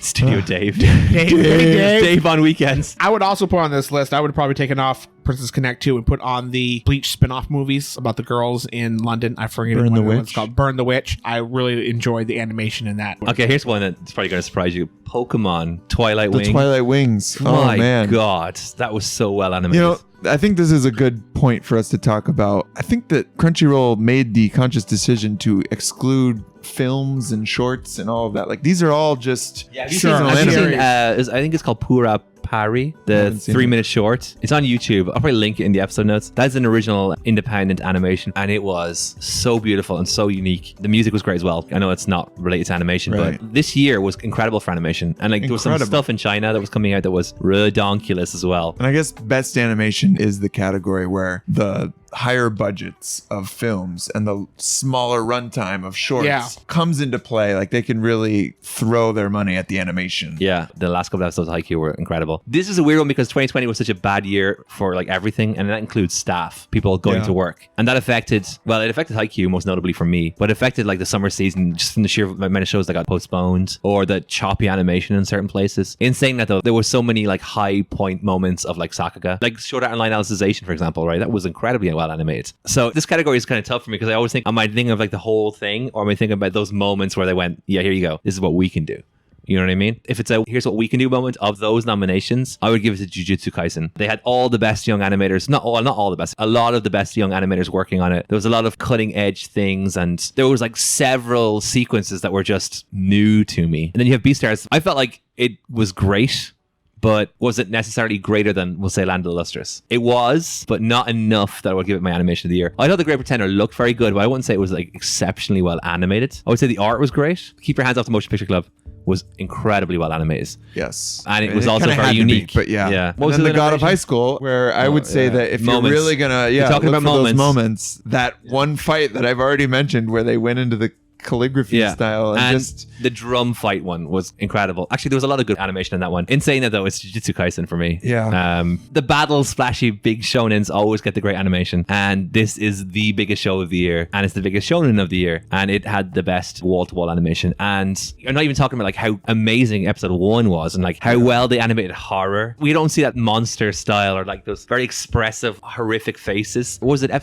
Studio Dave. Dave. Dave on weekends. I would also put on this list, I would have probably taken off Princess Connect 2 and put on the Bleach spin-off movies about the girls in London. I forget Burn the what it's Witch. called. Burn the Witch. I really enjoyed the animation in that. Okay, here's one that's probably going to surprise you. Pokemon Twilight The Wing. Twilight Wings. My Oh man. God, that was so well animated. You know, I think this is a good point for us to talk about. I think that Crunchyroll made the conscious decision to exclude films and shorts and all of that. Like these are all just have you seasonal seen, have you anime. seen, I think it's called Pura Pari, the haven't seen 3-minute short. It's on YouTube. I'll probably link it in the episode notes. That's an original independent animation, and it was so beautiful and so unique. The music was great as well. I know it's not related to animation, Right. but this year was incredible for animation. And like there was some Incredible. stuff in China that was coming out that was redonkulous as well. And I guess best animation is the category where the higher budgets of films and the smaller runtime of shorts comes into play. Like they can really throw their money at the animation. Yeah, the last couple episodes of Haikyuu were incredible. This is a weird one because 2020 was such a bad year for like everything, and that includes staff, people going Yeah. to work. And that affected Haikyuu most notably for me, but it affected like the summer season just from the sheer amount of shows that got postponed or the choppy animation in certain places. In saying that though, there were so many like high point moments of like Sakuga, like short out line alicization, for example, right? That was incredibly well animated. So this category is kind of tough for me because I always think, am I thinking of like the whole thing, or am I thinking about those moments where they went, yeah, here you go. This is what we can do. You know what I mean? If it's a here's what we can do moment of those nominations, I would give it to Jujutsu Kaisen. They had all the best young animators, not all the best, a lot of the best young animators working on it. There was a lot of cutting edge things, and there was like several sequences that were just new to me. And then you have Beastars. I felt like it was great, but was it necessarily greater than, we'll say, Land of the Lustrous? It was, but not enough that I would give it my animation of the year. I thought The Great Pretender looked very good, but I wouldn't say it was like exceptionally well animated. I would say the art was great. Keep Your Hands Off the Motion Picture Club was incredibly well animated. Yes. And it was also kinda very had to unique. be, but yeah. Yeah. And then The God of High School, where I would say that if Moments. you're really gonna You're talking look about for those moments. moments, that one fight that I've already mentioned where they went into the calligraphy style and just the drum fight one was incredible. Actually, there was a lot of good animation in that one. In saying that though, it's Jujutsu Kaisen for me. Yeah. The battle splashy big shonens always get the great animation, and this is the biggest show of the year, and it's the biggest shonen of the year, and it had the best wall-to-wall animation. And I'm not even talking about like how amazing episode 1 was and like how well they animated horror. We don't see that monster style or like those very expressive horrific faces. What was it, I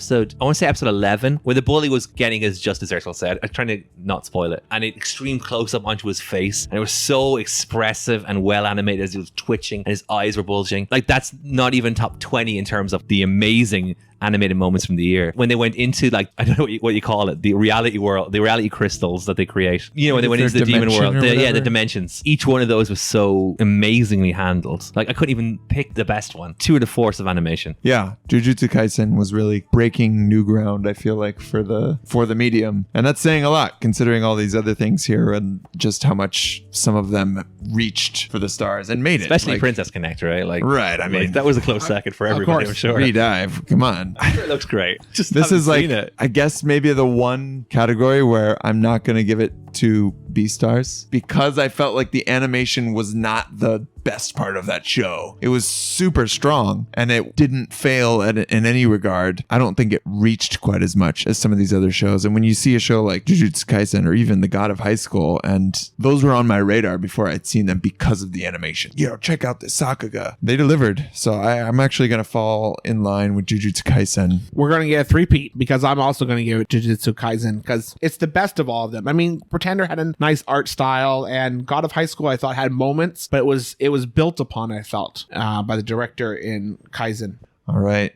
want to say episode 11, where the bully was getting his just desserts, I'll say. I'm trying to not spoil it, and it extreme close up onto his face, and it was so expressive and well animated as he was twitching and his eyes were bulging. Like that's not even top 20 in terms of the amazing animated moments from the year. When they went into like, I don't know what you call it, the reality world, the reality crystals that they create, you know, when they went into the demon world, the dimensions, each one of those was so amazingly handled. Like I couldn't even pick the best one. 2 the force of animation. Yeah, Jujutsu Kaisen was really breaking new ground, I feel like, for the medium. And that's saying a lot, considering all these other things here and just how much some of them reached for the stars and made it. Especially Like, Princess Connect, right? Like, right, I mean, like, that was a close second for everybody, I'm course. sure. Redive, come on. It looks great. Just This haven't is like, seen it. I guess maybe the one category where I'm not going to give it to Beastars because I felt like the animation was not the best part of that show. It was super strong and it didn't fail in any regard. I don't think it reached quite as much as some of these other shows. And when you see a show like Jujutsu Kaisen or even The God of High School, and those were on my radar before I'd seen them because of the animation. Check out this Sakuga. They delivered. So I'm actually going to fall in line with Jujutsu Kaisen. We're going to get a three-peat because I'm also going to give it Jujutsu Kaisen because it's the best of all of them. I mean, Pretender had a nice art style, and God of High School I thought had moments, but it was built upon, I felt, by the director in Kaisen. All right.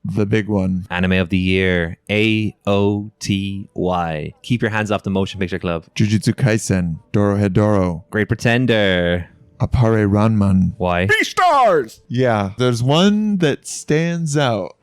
The big one. Anime of the year, AOTY. Keep Your Hands Off the Motion Picture Club. Jujutsu Kaisen. Dorohedoro. Great Pretender. Appare Ranman. Why? Beastars! Yeah, there's one that stands out.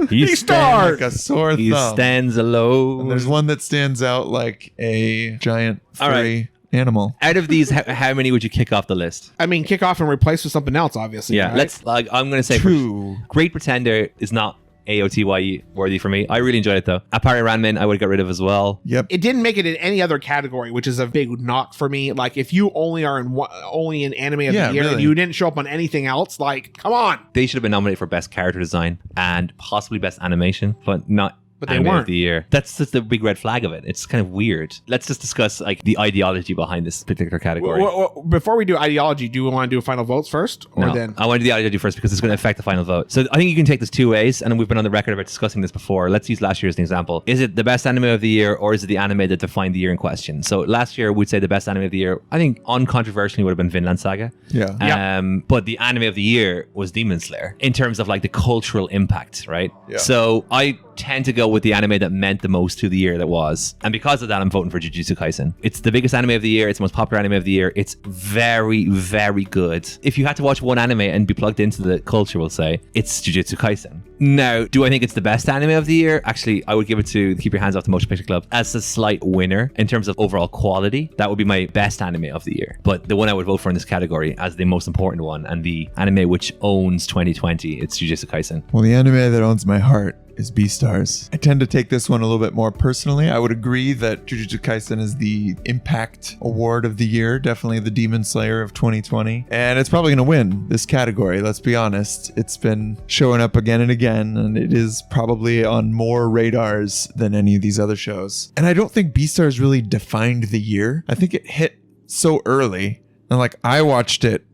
He Beastars! Like a sore He thumb. stands alone. And there's one that stands out like a giant All right. furry animal. Out of these, how many would you kick off the list? I mean, kick off and replace with something else, obviously. Yeah, right? let's. Like, I'm going to say Two. Great Pretender is not AOTY worthy for me. I really enjoyed it though. Appare Ranman, I would have got rid of as well. Yep. It didn't make it in any other category, which is a big knock for me. Like, if you only are in only in anime of Yeah, the year and really. you didn't show up on anything else, like, come on. They should have been nominated for best character design and possibly best animation, but not. But they Anime weren't. of the year. That's just the big red flag of it. It's kind of weird. Let's just discuss like the ideology behind this particular category. Before we do ideology, do we want to do final votes first, or No, then? I want to do the ideology first because it's going to affect the final vote. So I think you can take this two ways, and we've been on the record about discussing this before. Let's use last year as an example. Is it the best anime of the year, or is it the anime that defined the year in question? So last year, we'd say the best anime of the year, I think uncontroversially would have been Vinland Saga. Yeah. But the anime of the year was Demon Slayer in terms of like the cultural impact, right? Yeah. So I tend to go with the anime that meant the most to the year that was. And because of that, I'm voting for Jujutsu Kaisen. It's the biggest anime of the year. It's the most popular anime of the year. It's very, very good. If you had to watch one anime and be plugged into the culture, we'll say, it's Jujutsu Kaisen. Now, do I think it's the best anime of the year? Actually, I would give it to Keep Your Hands Off the Motion Picture Club as a slight winner in terms of overall quality. That would be my best anime of the year. But the one I would vote for in this category as the most important one and the anime which owns 2020, it's Jujutsu Kaisen. Well, the anime that owns my heart is Beastars. I tend to take this one a little bit more personally. I would agree that Jujutsu Kaisen is the impact award of the year, definitely the Demon Slayer of 2020. And it's probably going to win this category, let's be honest. It's been showing up again and again, and it is probably on more radars than any of these other shows. And I don't think Beastars really defined the year. I think it hit so early, and like I watched it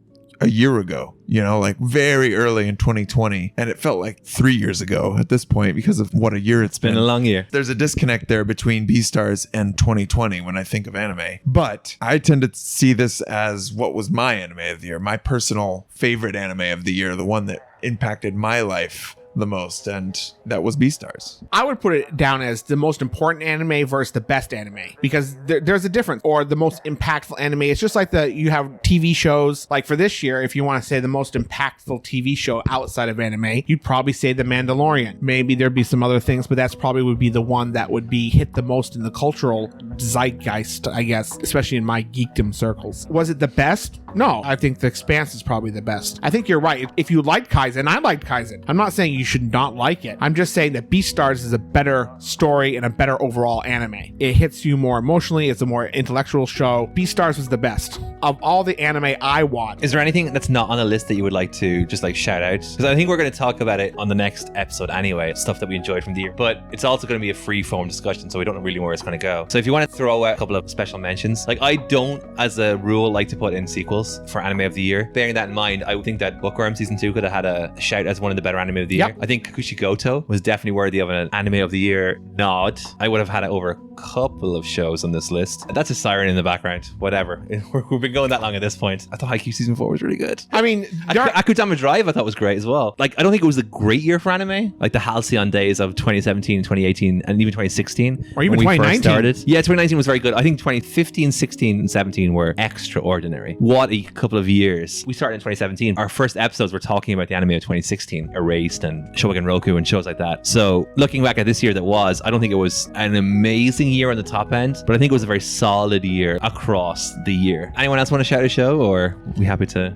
a year ago, you know, like very early in 2020, and it felt like 3 years ago at this point because of what a year it's Been a long year. There's a disconnect there between Beastars and 2020 when I think of anime. But I tend to see this as what was my anime of the year, my personal favorite anime of the year, the one that impacted my life the most, and that was Beastars. I would put it down as the most important anime versus the best anime, because there's a difference. Or the most impactful anime. It's just like you have TV shows. Like for this year, if you want to say the most impactful TV show outside of anime, you'd probably say The Mandalorian. Maybe there'd be some other things, but that's probably would be the one that would be hit the most in the cultural zeitgeist, I guess, especially in my geekdom circles. Was it the best? No, I think The Expanse is probably the best. I think you're right. If you liked Kaizen, I liked Kaizen. I'm not saying you should not like it. I'm just saying that Beastars is a better story and a better overall anime. It hits you more emotionally. It's a more intellectual show. Beastars was the best. Of all the anime I watched. Is there anything that's not on the list that you would like to just like shout out? Because I think we're going to talk about it on the next episode anyway, stuff that we enjoyed from the year. But it's also going to be a free form discussion, so we don't know really where it's going to go. So if you want to throw out a couple of special mentions, like I don't, as a rule, like to put in sequels for anime of the year. Bearing that in mind, I would think that Bookworm Season 2 could have had a shout as one of the better anime of the year. I think Kakushigoto was definitely worthy of an anime of the year nod. I would have had it over a couple of shows on this list. That's a siren in the background. Whatever. We've been going that long at this point. I thought Haikyuu Season 4 was really good. I mean, Akudama Drive I thought was great as well. Like, I don't think it was a great year for anime. Like the halcyon days of 2017, 2018, and even 2016. Or even when we 2019. first started. Yeah, 2019 was very good. I think 2015, 16, and 17 were extraordinary. What a couple of years. We started in 2017. Our first episodes were talking about the anime of 2016, Erased and Shogun Roku and shows like that. So looking back at this year that was, I don't think it was an amazing year on the top end, but I think it was a very solid year across the year. Anyone else want to shout a show, or are we happy to?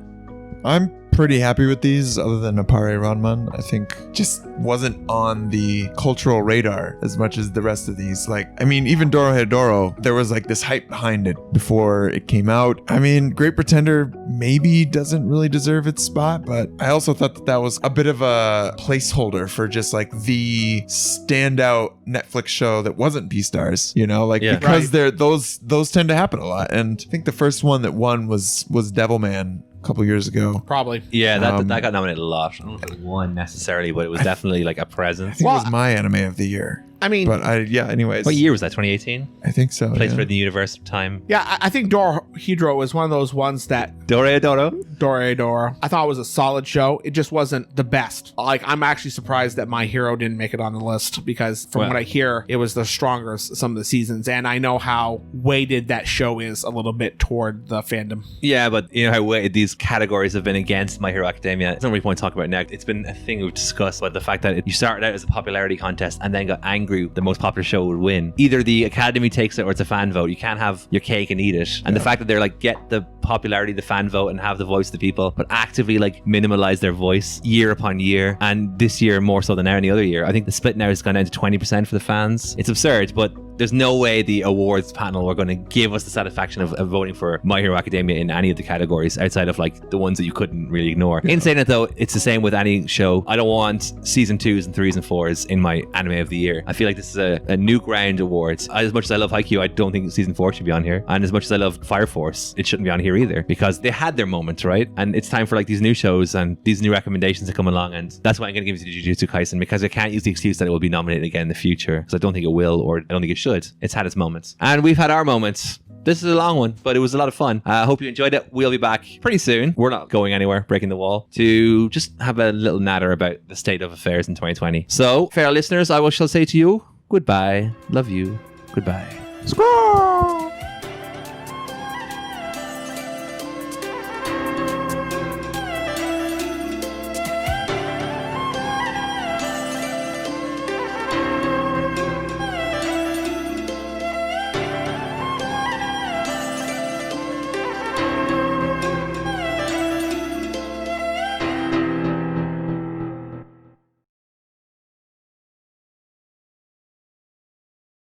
I'm pretty happy with these, other than Appare Ranman. I think just wasn't on the cultural radar as much as the rest of these. Like, I mean, even Dorohedoro, there was like this hype behind it before it came out. I mean, Great Pretender maybe doesn't really deserve its spot, but I also thought that was a bit of a placeholder for just like the standout Netflix show that wasn't Beastars, you know, like because those tend to happen a lot. And I think the first one that won was Devilman a couple years ago. Probably. Yeah, that got nominated a lot. I don't know if it won necessarily, but it was definitely like a presence. I think it was my anime of the year. I mean, But anyways. What year was that? 2018? I think so. Place yeah. for the universe time. yeah, I think Dorohedoro was one of those ones that Doro. I thought it was a solid show. It just wasn't the best. Like, I'm actually surprised that My Hero didn't make it on the list because from what I hear, it was the stronger some of the seasons. And I know how weighted that show is a little bit toward the fandom. Yeah, but you know how weighted these categories have been against My Hero Academia. It's not really point to talk about it now. It's been a thing we've discussed, but the fact that you started out as a popularity contest and then got angry the most popular show would win. Either the Academy takes it or it's a fan vote. You can't have your cake and eat it. And the fact that they're like, get the popularity, the fan vote, and have the voice of the people, but actively like minimalize their voice year upon year, and this year more so than any other year. I think the split now has gone down to 20% for the fans. It's absurd, but there's no way the awards panel are going to give us the satisfaction of voting for My Hero Academia in any of the categories outside of like the ones that you couldn't really ignore. In saying it though, it's the same with any show. I don't want season 2s and 3s and 4s in my anime of the year. I feel like this is a new ground award. As much as I love Haikyuu, I don't think season 4 should be on here. And as much as I love Fire Force, it shouldn't be on here either because they had their moment, right? And it's time for like these new shows and these new recommendations to come along. And that's why I'm going to give it to Jujutsu Kaisen, because I can't use the excuse that it will be nominated again in the future, because I don't think it will, or I don't think it should. It's had its moments. And we've had our moments. This is a long one, but it was a lot of fun. I hope you enjoyed it. We'll be back pretty soon. We're not going anywhere, breaking the wall, to just have a little natter about the state of affairs in 2020. So, fair listeners, I shall say to you, goodbye. Love you. Goodbye. Squirrel!